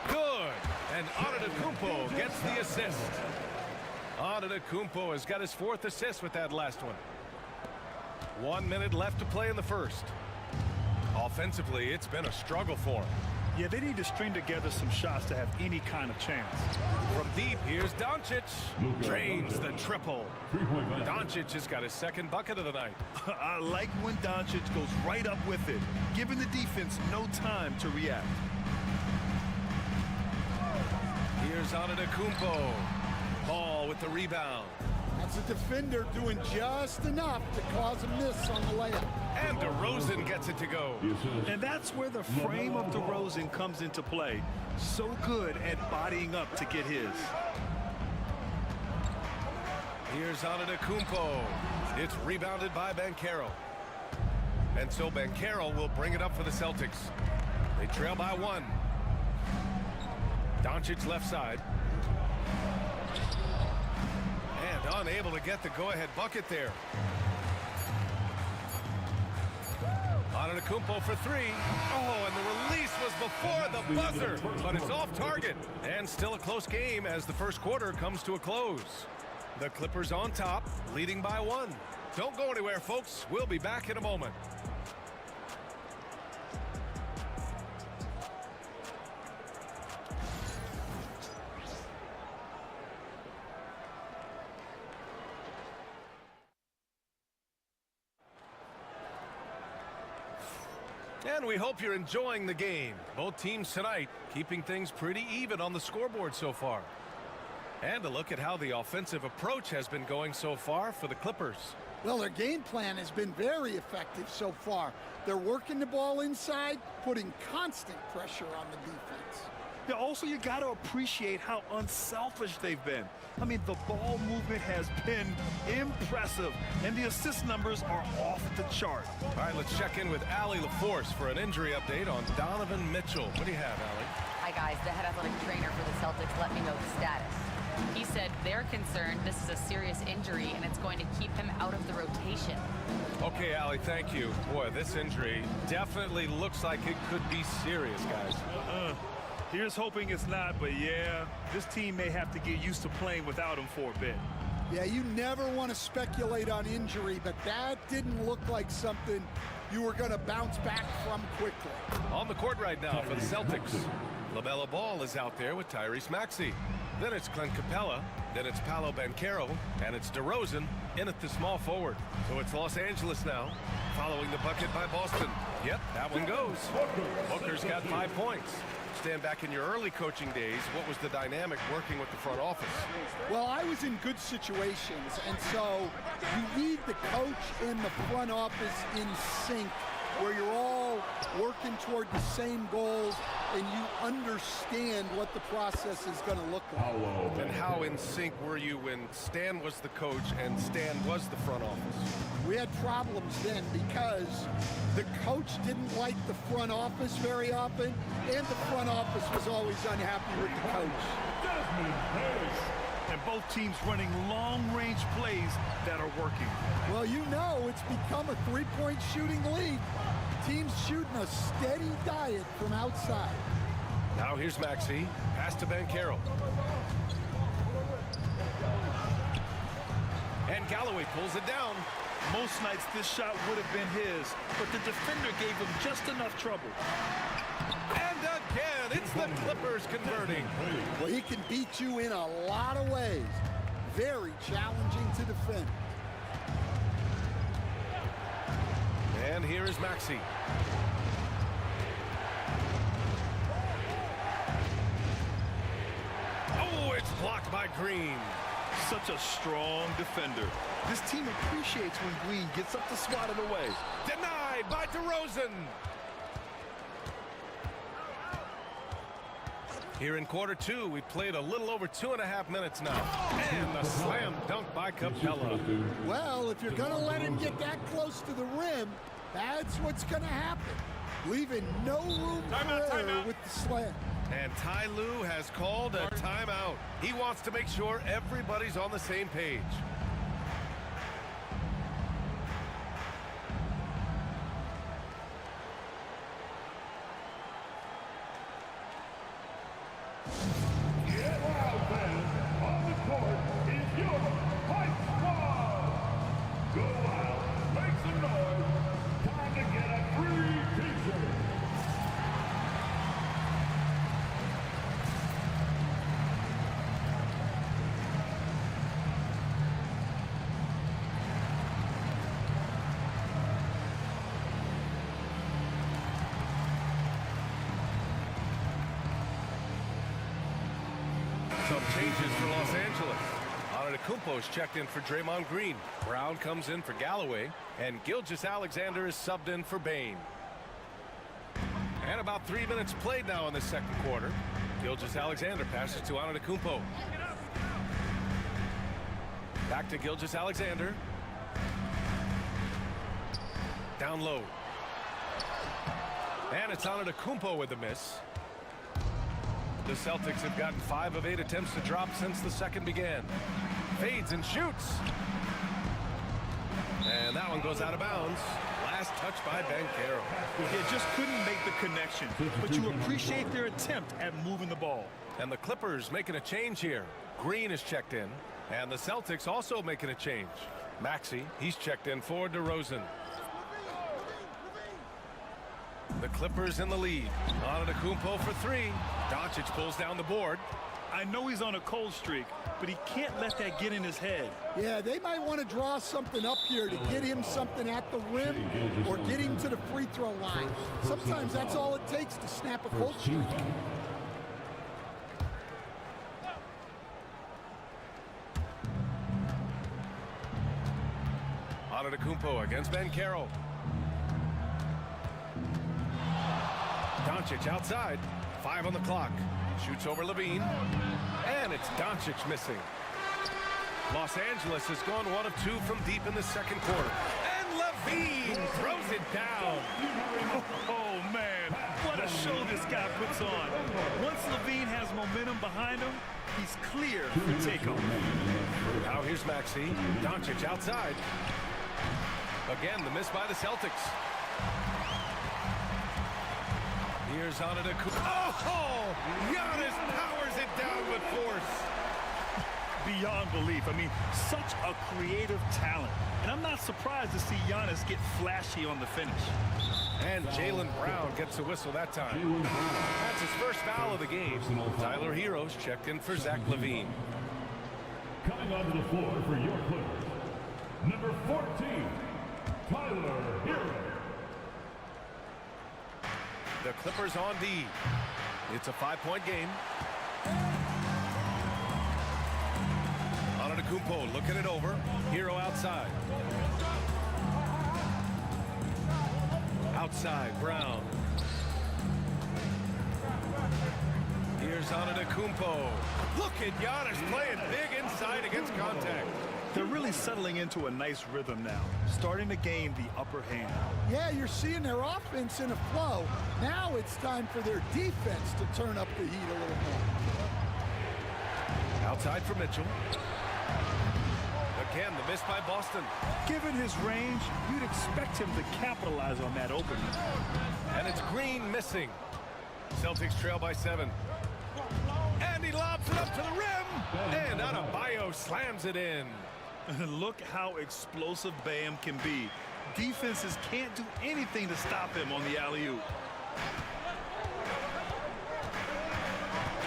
Good. And Antetokounmpo gets the assist. Antetokounmpo has got his 4th assist with that last one. 1 minute left to play in the first. Offensively, it's been a struggle for him. Yeah, they need to string together some shots to have any kind of chance. From deep, here's Doncic. Drains the triple. Doncic has got his second bucket of the night. I like when Doncic goes right up with it, giving the defense no time to react. Here's Antetokounmpo. Ball with the rebound. That's a defender doing just enough to cause a miss on the layup. And DeRozan gets it to go. And that's where the frame of DeRozan comes into play. So good at bodying up to get his. Here's Antetokounmpo. It's rebounded by Banchero. And so Banchero will bring it up for the Celtics. They trail by 1. Doncic left side. And unable to get the go-ahead bucket there. Antetokounmpo for 3. Oh, and the release was before the buzzer, but it's off target. And still a close game as the first quarter comes to a close. The Clippers on top, leading by 1. Don't go anywhere, folks. We'll be back in a moment. And we hope you're enjoying the game. Both teams tonight keeping things pretty even on the scoreboard so far. And a look at how the offensive approach has been going so far for the Clippers. Well, their game plan has been very effective so far. They're working the ball inside, putting constant pressure on the defense. Yeah, also, you got to appreciate how unselfish they've been. I mean, the ball movement has been impressive, and the assist numbers are off the chart. All right, let's check in with Allie LaForce for an injury update on Donovan Mitchell. What do you have, Allie? Hi, guys. The head athletic trainer for the Celtics let me know the status. He said they're concerned this is a serious injury and it's going to keep him out of the rotation. Okay, Allie, thank you. Boy, this injury definitely looks like it could be serious, guys. Here's hoping it's not, but yeah, this team may have to get used to playing without him for a bit. Yeah, you never want to speculate on injury, but that didn't look like something you were going to bounce back from quickly. On the court right now for the Celtics. LaMelo Ball is out there with Tyrese Maxey. Then it's Clint Capella. Then it's Paolo Banchero. And it's DeRozan in at the small forward. So it's Los Angeles now, following the bucket by Boston. Yep, that one goes. Booker's got 5 points. Stand back in your early coaching days, what was the dynamic working with the front office? Well, I was in good situations, and so you need the coach and the front office in sync, where you're all working toward the same goals and you understand what the process is going to look like. And how in sync were you when Stan was the coach and Stan was the front office? We had problems then because the coach didn't like the front office very often, and the front office was always unhappy with the coach. And both teams running long-range plays that are working. Well, you know, it's become a three-point shooting league. Teams shooting a steady diet from outside. Now here's Maxey. Pass to Banchero. And Galloway pulls it down. Most nights this shot would have been his, but the defender gave him just enough trouble. And again, it's the Clippers converting. Well, he can beat you in a lot of ways. Very challenging to defend. And here is Maxey. Oh, it's blocked by Green. Such a strong defender. This team appreciates when Green gets up to swat it away. Denied by DeRozan. Here in quarter 2, we played a little over 2.5 minutes now. And the slam dunk by Capella. Well, if you're going to let him get that close to the rim, that's what's going to happen. Leaving no room for error with the slam. And Ty Lue has called a timeout. He wants to make sure everybody's on the same page. Get loud, fans. On the court is your Hype Squad. Go out, make some noise. Time to get a free t-shirt. Some changes for Los Angeles. Antetokounmpo's checked in for Draymond Green. Brown comes in for Galloway. And Gilgeous-Alexander is subbed in for Bane. And about 3 minutes played now in the second quarter. Gilgeous-Alexander passes to Antetokounmpo. Back to Gilgeous-Alexander. Down low. And it's Antetokounmpo with the miss. The Celtics have gotten 5 of 8 attempts to drop since the second began. Fades and shoots. And that one goes out of bounds. Last touch by Banchero. Yeah, just couldn't make the connection. But you appreciate their attempt at moving the ball. And the Clippers making a change here. Green is checked in. And the Celtics also making a change. Maxey, he's checked in for DeRozan. The Clippers in the lead. Antetokounmpo for 3. Doncic pulls down the board. I know he's on a cold streak, but he can't let that get in his head. Yeah, they might want to draw something up here to get him something at the rim or get him to the free throw line. Sometimes that's all it takes to snap a cold streak. Antetokounmpo against Banchero. Doncic outside. 5 on the clock. Shoots over Levine. And it's Doncic missing. Los Angeles has gone 1 of 2 from deep in the second quarter. And Levine throws it down. Oh, man. What a show this guy puts on. Once Levine has momentum behind him, he's clear for takeoff. Now here's Maxey. Doncic outside. Again, the miss by the Celtics. Here's Antetokounmpo. Oh! Giannis powers it down with force. Beyond belief. I mean, such a creative talent. And I'm not surprised to see Giannis get flashy on the finish. And Jaylen Brown gets a whistle that time. That's his first foul of the game. Tyler Hero's checked in for Zach LaVine. Coming onto the floor for your Clippers, number 14, Tyler Hero. The Clippers on D. It's a 5-point game. Antetokounmpo looking it over. Hero outside. Outside, Brown. Here's Antetokounmpo. Look at Giannis playing big inside against contact. They're really settling into a nice rhythm now, starting to gain the upper hand. Yeah, you're seeing their offense in a flow. Now it's time for their defense to turn up the heat a little more. Outside for Mitchell. Again, the miss by Boston. Given his range, you'd expect him to capitalize on that opening. And it's Green missing. Celtics trail by 7. And he lobs it up to the rim. And Adebayo slams it in. Look how explosive Bam can be. Defenses can't do anything to stop him on the alley-oop.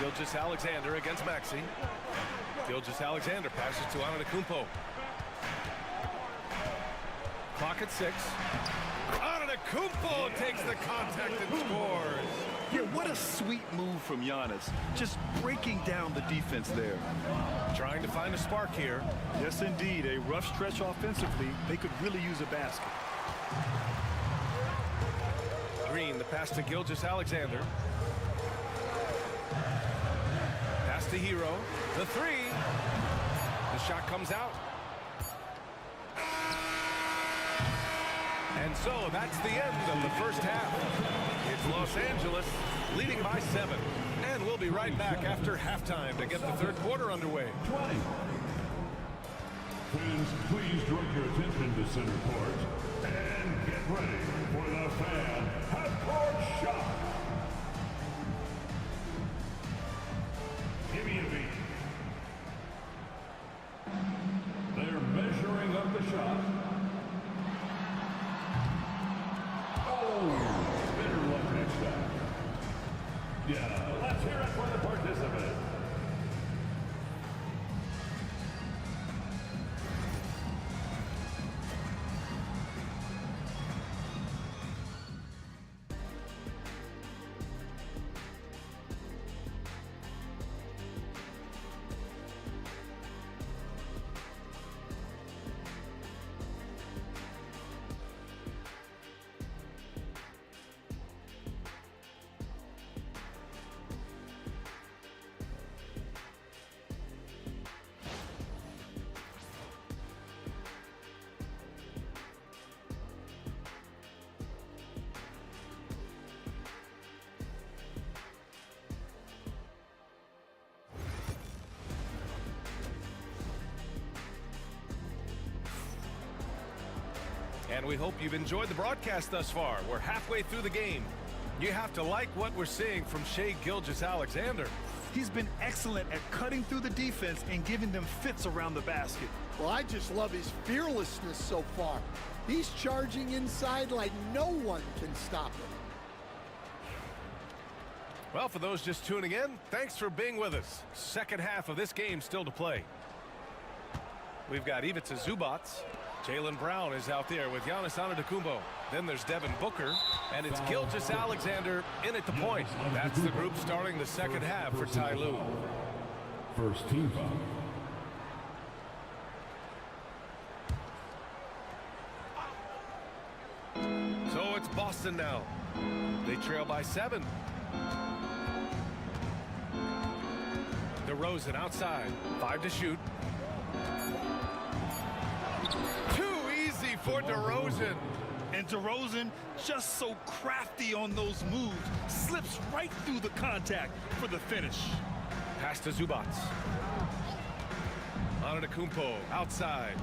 Gilgeous-Alexander against Maxey. Gilgeous-Alexander passes to Antetokounmpo. Clock at 6. Antetokounmpo takes the contact and scores. Yeah, what a sweet move from Giannis. Just breaking down the defense there. Trying to find a spark here. Yes, indeed. A rough stretch offensively. They could really use a basket. Green, the pass to Gilgeous-Alexander. Pass to Hero. The 3. The shot comes out. And so that's the end of the first half. It's Los Angeles leading by 7. And we'll be right back after halftime to get the third quarter underway. Fans, please direct your attention to center court and get ready for the fan half-court shot. Give me a beat. They're measuring up the shot. Oh, better luck next time. Yeah, let's hear it for the participant. And we hope you've enjoyed the broadcast thus far. We're halfway through the game. You have to like what we're seeing from Shai Gilgeous-Alexander. He's been excellent at cutting through the defense and giving them fits around the basket. Well, I just love his fearlessness so far. He's charging inside like no one can stop him. Well, for those just tuning in, thanks for being with us. Second half of this game still to play. We've got Ivica Zubac. Jaylen Brown is out there with Giannis Antetokounmpo. Then there's Devin Booker, and it's Gilgeous-Alexander in at the point. That's the group starting the second half for Ty Lue. First team foul. So it's Boston now. They trail by 7. DeRozan outside. 5 to shoot. Too easy for DeRozan. And DeRozan, just so crafty on those moves, slips right through the contact for the finish. Pass to Zubac. Antetokounmpo outside.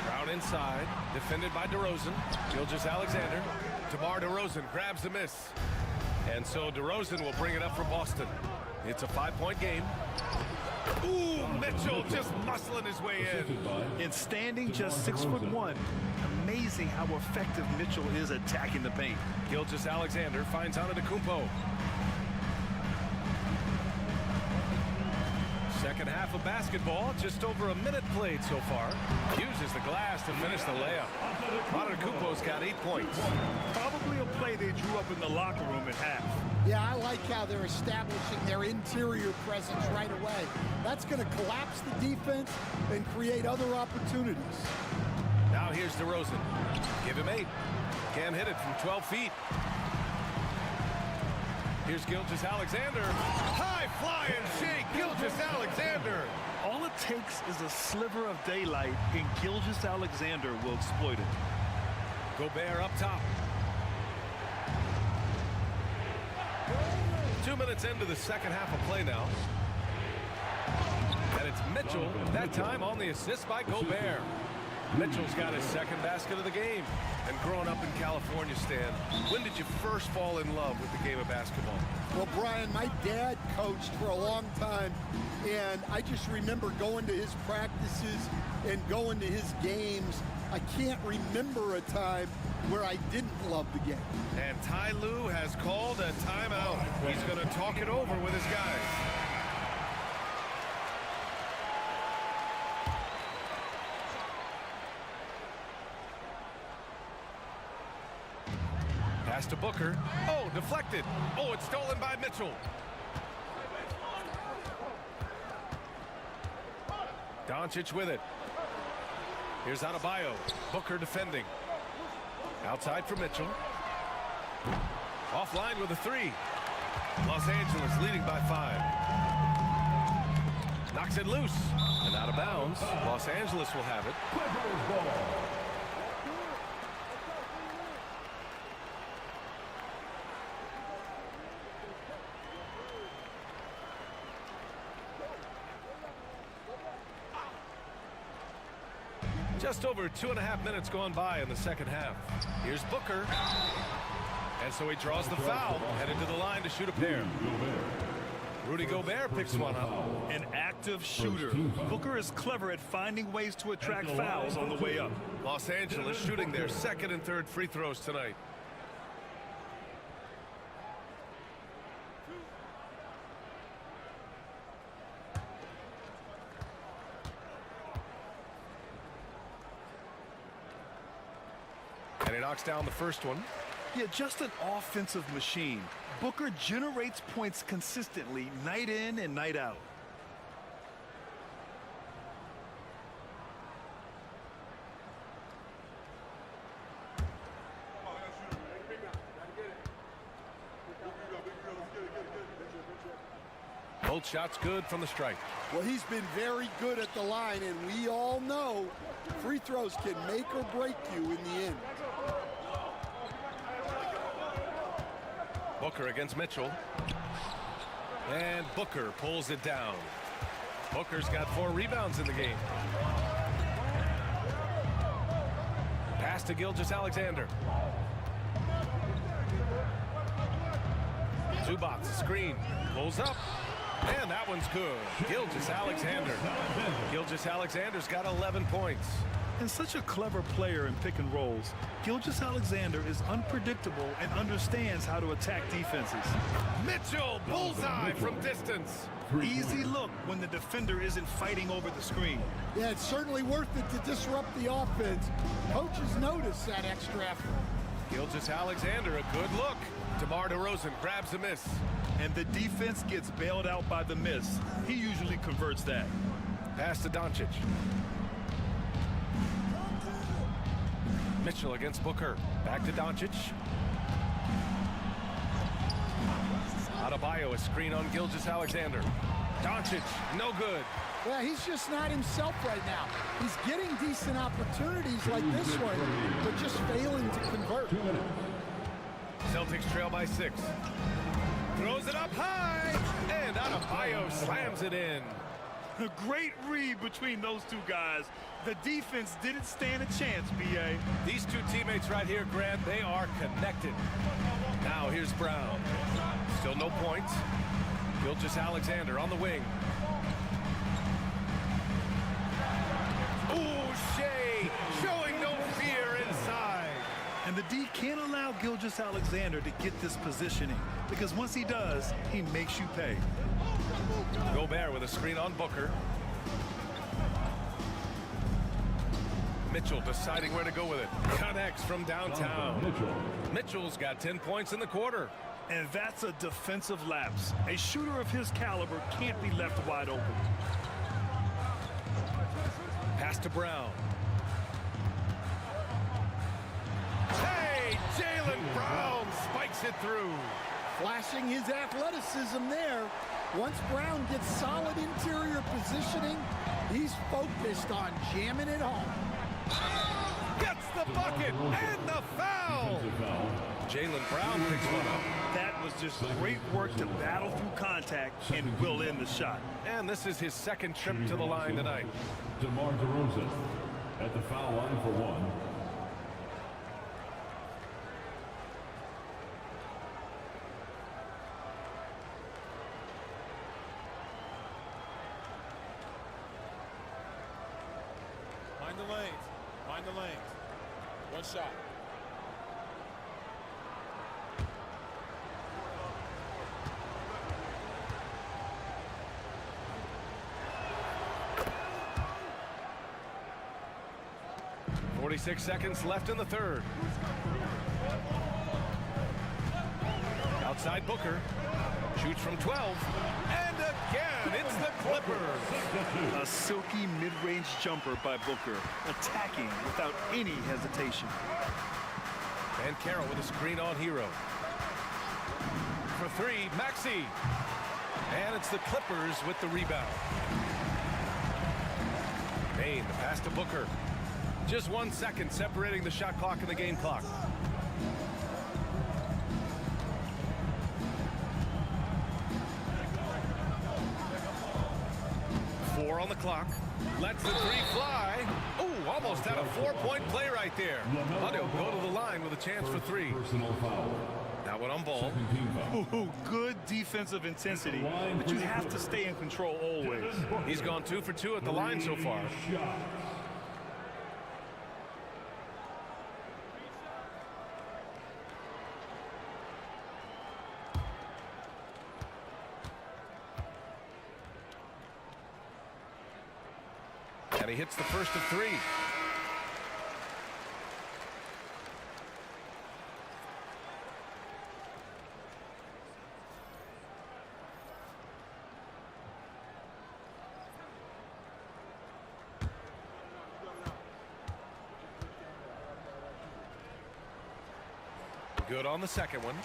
Brown inside, defended by DeRozan. Gilgeous-Alexander. DeMar DeRozan grabs the miss. And so DeRozan will bring it up for Boston. It's a 5-point game. Ooh, Mitchell just muscling his way in. And standing just 6'1". Amazing how effective Mitchell is attacking the paint. Gilgeous-Alexander finds Antetokounmpo. Second half of basketball, just over a minute played so far. Uses the glass to finish the layup. Antetokounmpo's got 8 points. Probably a play they drew up in the locker room at half. Yeah, I like how they're establishing their interior presence right away. That's going to collapse the defense and create other opportunities. Now here's DeRozan. Give him 8. Can't hit it from 12 feet. Here's Gilgeous-Alexander. High flying Shai Gilgeous-Alexander. All it takes is a sliver of daylight, and Gilgeous-Alexander will exploit it. Gobert up top. 2 minutes into the second half of play now. And it's Mitchell, that time on the assist by Gobert. Mitchell's got his second basket of the game. And growing up in California, Stan, when did you first fall in love with the game of basketball? Well, Brian, my dad coached for a long time, and I just remember going to his practices and going to his games. I can't remember a time where I didn't love the game. And Ty Lue has called a timeout. He's going to talk it over with his guys. Pass to Booker. Oh, deflected. Oh, it's stolen by Mitchell. Doncic with it. Here's Adebayo. Booker defending. Outside for Mitchell. Offline with a 3. Los Angeles leading by 5. Knocks it loose. And out of bounds. Los Angeles will have it. Just over 2.5 minutes gone by in the second half. Here's Booker. And so he draws the foul, headed to the line to shoot a pair. Rudy Gobert picks one up. An active shooter. Booker is clever at finding ways to attract fouls on the way up. Los Angeles shooting their second and third free throws tonight. And he knocks down the first one. Yeah, just an offensive machine. Booker generates points consistently, night in and night out. Both shots good from the strike. Well, he's been very good at the line, and we all know free throws can make or break you in the end. Booker against Mitchell. And Booker pulls it down. Booker's got 4 rebounds in the game. Pass to Gilgeous-Alexander. Zubats, screen, pulls up, and that one's good. Gilgeous-Alexander. Gilgeous-Alexander's got 11 points. And such a clever player in pick and rolls, Gilgeous-Alexander is unpredictable and understands how to attack defenses. Mitchell, bullseye from distance. Easy look when the defender isn't fighting over the screen. Yeah, it's certainly worth it to disrupt the offense. Coaches notice that extra effort. Gilgeous-Alexander, a good look. DeMar DeRozan grabs a miss. And the defense gets bailed out by the miss. He usually converts that. Pass to Doncic. Mitchell against Booker. Back to Doncic. Adebayo, a screen on Gilgeous-Alexander. Doncic, no good. Yeah, he's just not himself right now. He's getting decent opportunities like this one, but just failing to convert. Celtics trail by 6. Throws it up high, and Adebayo slams it in. A great read between those two guys. The defense didn't stand a chance, B.A. These two teammates right here, Grant, they are connected. Now here's Brown. Still no points. Gilgeous-Alexander on the wing. Ooh, Shea showing no fear inside. And the D can't allow Gilgeous-Alexander to get this positioning, because once he does, he makes you pay. Gobert with a screen on Booker. Mitchell deciding where to go with it. Connects from downtown. Mitchell's got 10 points in the quarter. And that's a defensive lapse. A shooter of his caliber can't be left wide open. Pass to Brown. Hey, Jaylen Brown spikes it through. Flashing his athleticism there. Once Brown gets solid interior positioning, he's focused on jamming it home. Gets the bucket and the foul. Jaylen Brown picks one up. That was just great work to battle through contact and will end the shot. And this is his second trip to the line tonight. DeMar DeRozan at the foul line for 1. Find the lanes. Find the lanes. One shot. .46 seconds left in the third. Outside Booker. Shoots from 12. And again, it's the Clippers. A silky mid-range jumper by Booker, attacking without any hesitation. And Carroll with a screen on Hero. For 3, Maxey. And it's the Clippers with the rebound. Payne, the pass to Booker. Just 1 second separating the shot clock and the game clock. Four on the clock. Lets the 3 fly. Ooh, almost had a 4-point play right there. But he'll go to the line with a chance for 3. That one on ball. Ooh, good defensive intensity, but you have to stay in control always. He's gone 2 for 2 at the line so far. And he hits the first of 3. Good on the second one.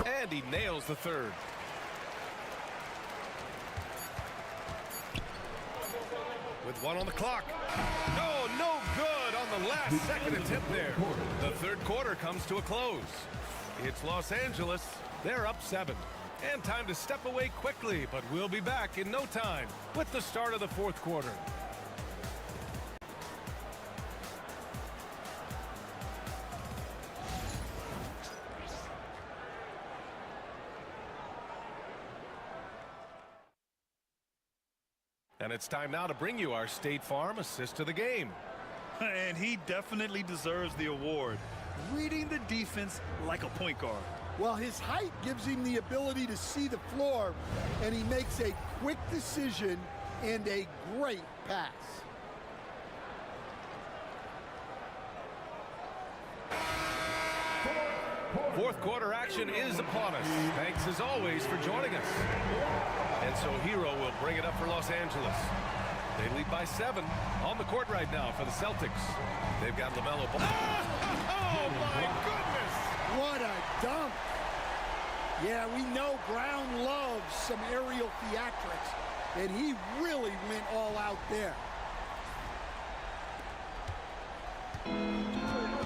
And he nails the third. 1 on the clock. Oh, no good on the last second attempt there. The third quarter comes to a close. It's Los Angeles. They're up 7. And time to step away quickly, but we'll be back in no time with the start of the fourth quarter. And it's time now to bring you our State Farm assist of the game. And he definitely deserves the award. Reading the defense like a point guard. Well, his height gives him the ability to see the floor, and he makes a quick decision and a great pass. Fourth quarter action is upon us. Thanks as always for joining us. And so Hero will bring it up for Los Angeles. They lead by 7 on the court right now for the Celtics. They've got LaMelo Ball. Oh my goodness! What a dunk! Yeah, we know Brown loves some aerial theatrics, and he really went all out there.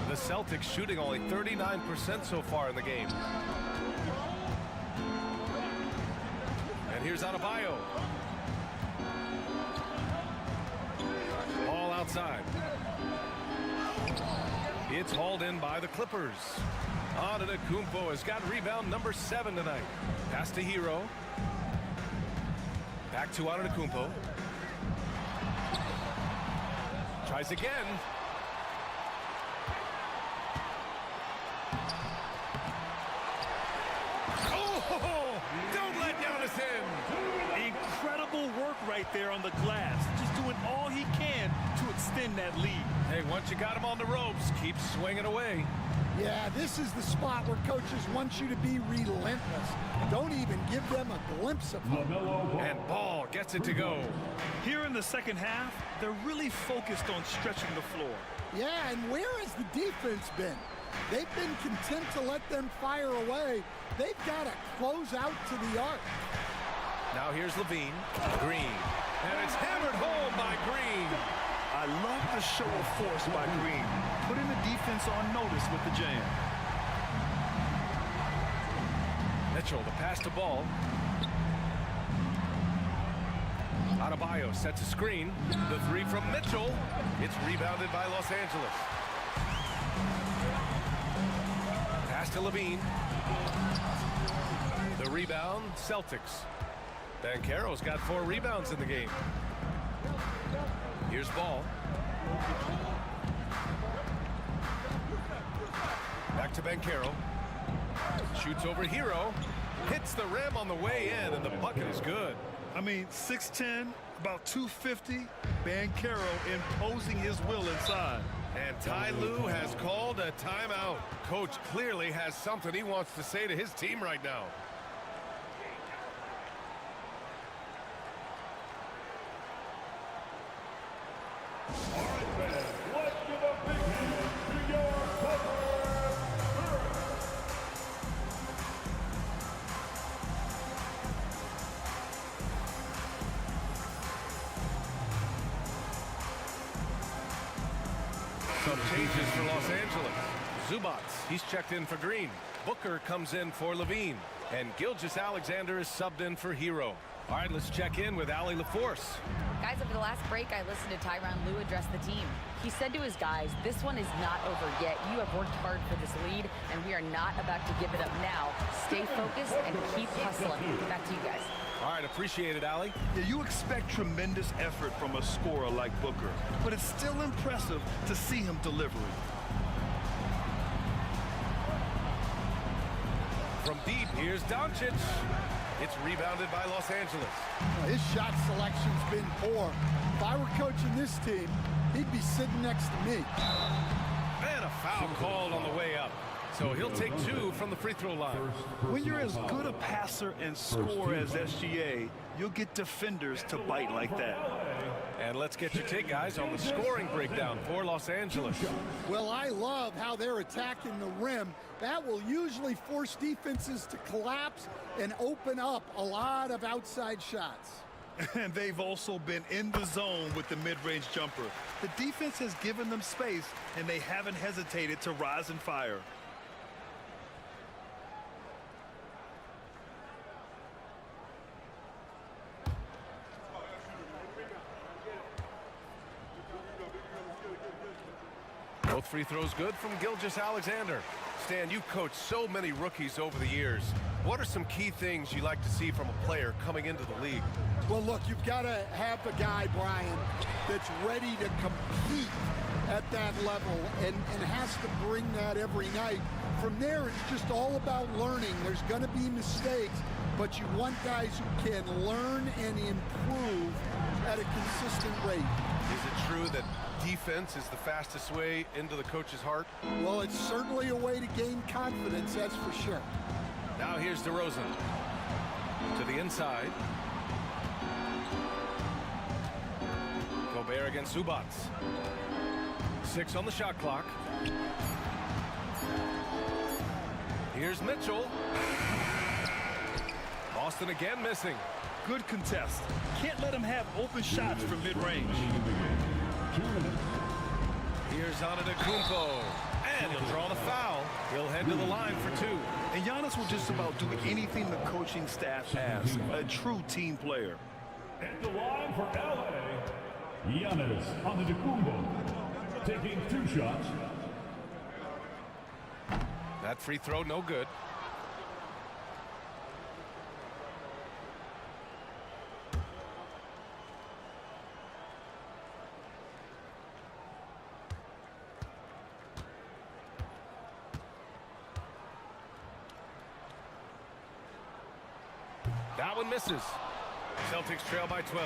The Celtics shooting only 39% so far in the game. And here's Adebayo. Ball outside. It's hauled in by the Clippers. Antetokounmpo has got rebound number 7 tonight. Pass to Hero. Back to Antetokounmpo. Tries again. Oh, don't let Giannis in. Incredible work right there on the glass. Just doing all he can to extend that lead. Hey, once you got him on the ropes, keep swinging away. Yeah, this is the spot where coaches want you to be relentless. Don't even give them a glimpse of hope. And Ball gets it to go. Here in the second half, they're really focused on stretching the floor. Yeah, and where has the defense been? They've been content to let them fire away. They've got to close out to the arc. Now here's Levine. Green. And it's hammered home by Green. I love the show of force by Green, putting the defense on notice with the jam. Mitchell, the pass to Ball. Adebayo sets a screen. The 3 from Mitchell. It's rebounded by Los Angeles. Pass to Levine. The rebound, Celtics. Banchero's got 4 rebounds in the game. Here's Ball. Back to Banchero. Shoots over Hero. Hits the rim on the way in, and the bucket is good. I mean, 6'10", about 250. Banchero imposing his will inside. And Ty Lue has called a timeout. Coach clearly has something he wants to say to his team right now. Some changes for Los Angeles. Zubats, he's checked in for Green. Booker comes in for Levine. And Gilgeous-Alexander is subbed in for Hero. All right, let's check in with Allie LaForce. Guys, over the last break, I listened to Tyronn Lue address the team. He said to his guys, this one is not over yet. You have worked hard for this lead, and we are not about to give it up now. Stay focused and keep hustling. Back to you guys. All right, appreciate it, Allie. Yeah, you expect tremendous effort from a scorer like Booker, but it's still impressive to see him delivering. From deep, here's Doncic. It's rebounded by Los Angeles. His shot selection's been poor. If I were coaching this team, he'd be sitting next to me. And a foul called on the way up. So he'll take 2 from the free throw line. When you're as good a passer and scorer as SGA, you'll get defenders to bite like that. And let's get your take, guys, on the scoring breakdown for Los Angeles. Well, I love how they're attacking the rim. That will usually force defenses to collapse and open up a lot of outside shots. And they've also been in the zone with the mid-range jumper. The defense has given them space, and they haven't hesitated to rise and fire. Both free throws good from Gilgeous-Alexander. Stan, you've coached so many rookies over the years. What are some key things you like to see from a player coming into the league? Well, look, you've got to have a guy, Brian, that's ready to compete at that level and has to bring that every night. From there, it's just all about learning. There's going to be mistakes, but you want guys who can learn and improve at a consistent rate. Is it true that defense is the fastest way into the coach's heart? Well, it's certainly a way to gain confidence, that's for sure. Now here's DeRozan to the inside. Gobert against Zubac. 6 on the shot clock. Here's Mitchell. Boston again missing. Good contest. Can't let him have open shots from mid-range. Here's Antetokounmpo. And he'll draw the foul. He'll head to the line for 2. And Giannis will just about do anything the coaching staff asks. A true team player. At the line for LA, Giannis Antetokounmpo taking 2 shots. That free throw no good. That one misses. Celtics trail by 12.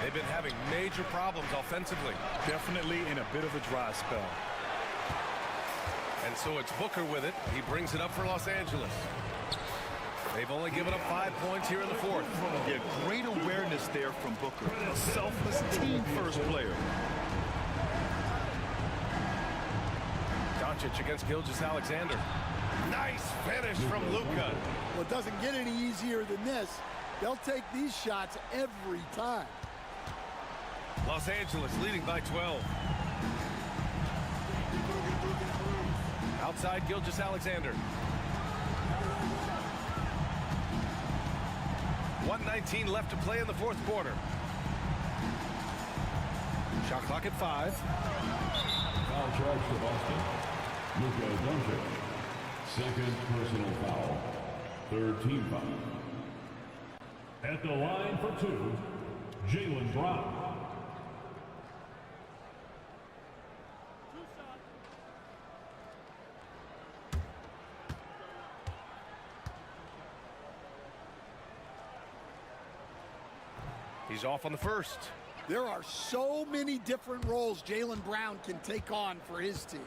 They've been having major problems offensively. Definitely in a bit of a dry spell. And so it's Booker with it. He brings it up for Los Angeles. They've only given up 5 points here in the 4th. Yeah, great awareness there from Booker. A selfless team-first player. Doncic against Gilgeous-Alexander. Nice finish from Luka. Well, it doesn't get any easier than this. They'll take these shots every time. Los Angeles leading by 12. Outside Gilgeous-Alexander. 1:19 left to play in the 4th quarter. Shot clock at 5. Foul charge for Boston. Luka Doncic. Second personal foul. 3rd team foul. At the line for 2, Jaylen Brown. He's off on the first. There are so many different roles Jaylen Brown can take on for his team.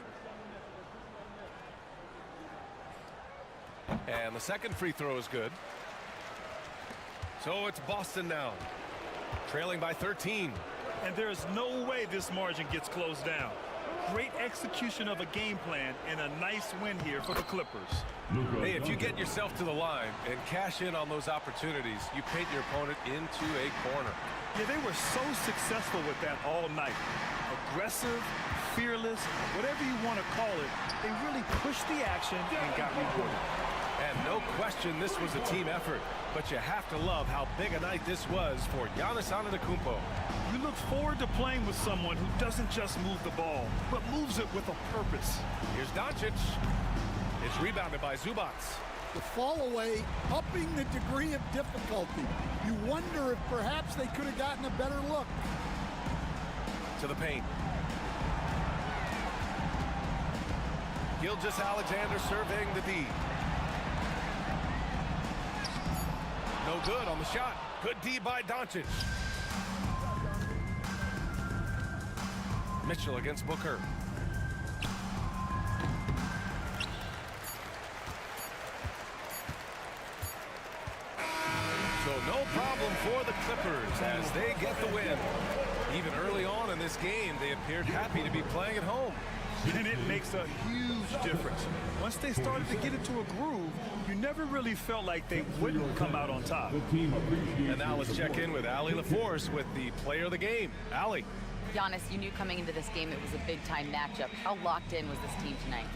And the second free throw is good. So it's Boston now, trailing by 13. And there's no way this margin gets closed down. Great execution of a game plan and a nice win here for the Clippers. Hey, if you get yourself to the line and cash in on those opportunities, you paint your opponent into a corner. Yeah, they were so successful with that all night. Aggressive, fearless, whatever you want to call it, they really pushed the action and got rewarded. And no question this was a team effort, but you have to love how big a night this was for Giannis Antetokounmpo. You look forward to playing with someone who doesn't just move the ball, but moves it with a purpose. Here's Doncic. It's rebounded by Zubac. The fall away, upping the degree of difficulty. You wonder if perhaps they could have gotten a better look. To the paint. Gilgeous-Alexander surveying the D. No good on the shot. Good D by Doncic. Mitchell against Booker. So no problem for the Clippers as they get the win. Even early on in this game, they appeared happy to be playing at home. And it makes a huge difference. Once they started to get into a groove, you never really felt like they wouldn't come out on top. And now let's check in with Allie LaForce with the player of the game. Allie. Giannis, you knew coming into this game it was a big-time matchup. How locked in was this team tonight?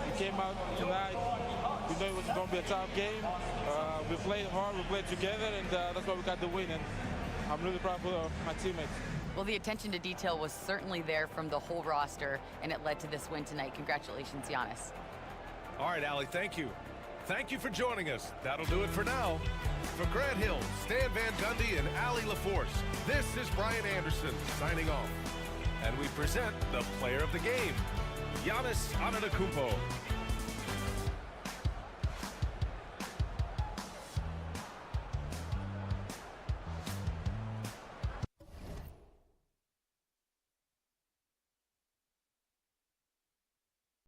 We came out tonight. We know it was going to be a tough game. We played hard, we played together, and that's why we got the win. And I'm really proud of my teammates. Well, the attention to detail was certainly there from the whole roster, and it led to this win tonight. Congratulations, Giannis. All right, Allie, thank you. Thank you for joining us. That'll do it for now. For Grant Hill, Stan Van Gundy, and Allie LaForce, this is Brian Anderson signing off. And we present the player of the game, Giannis Antetokounmpo.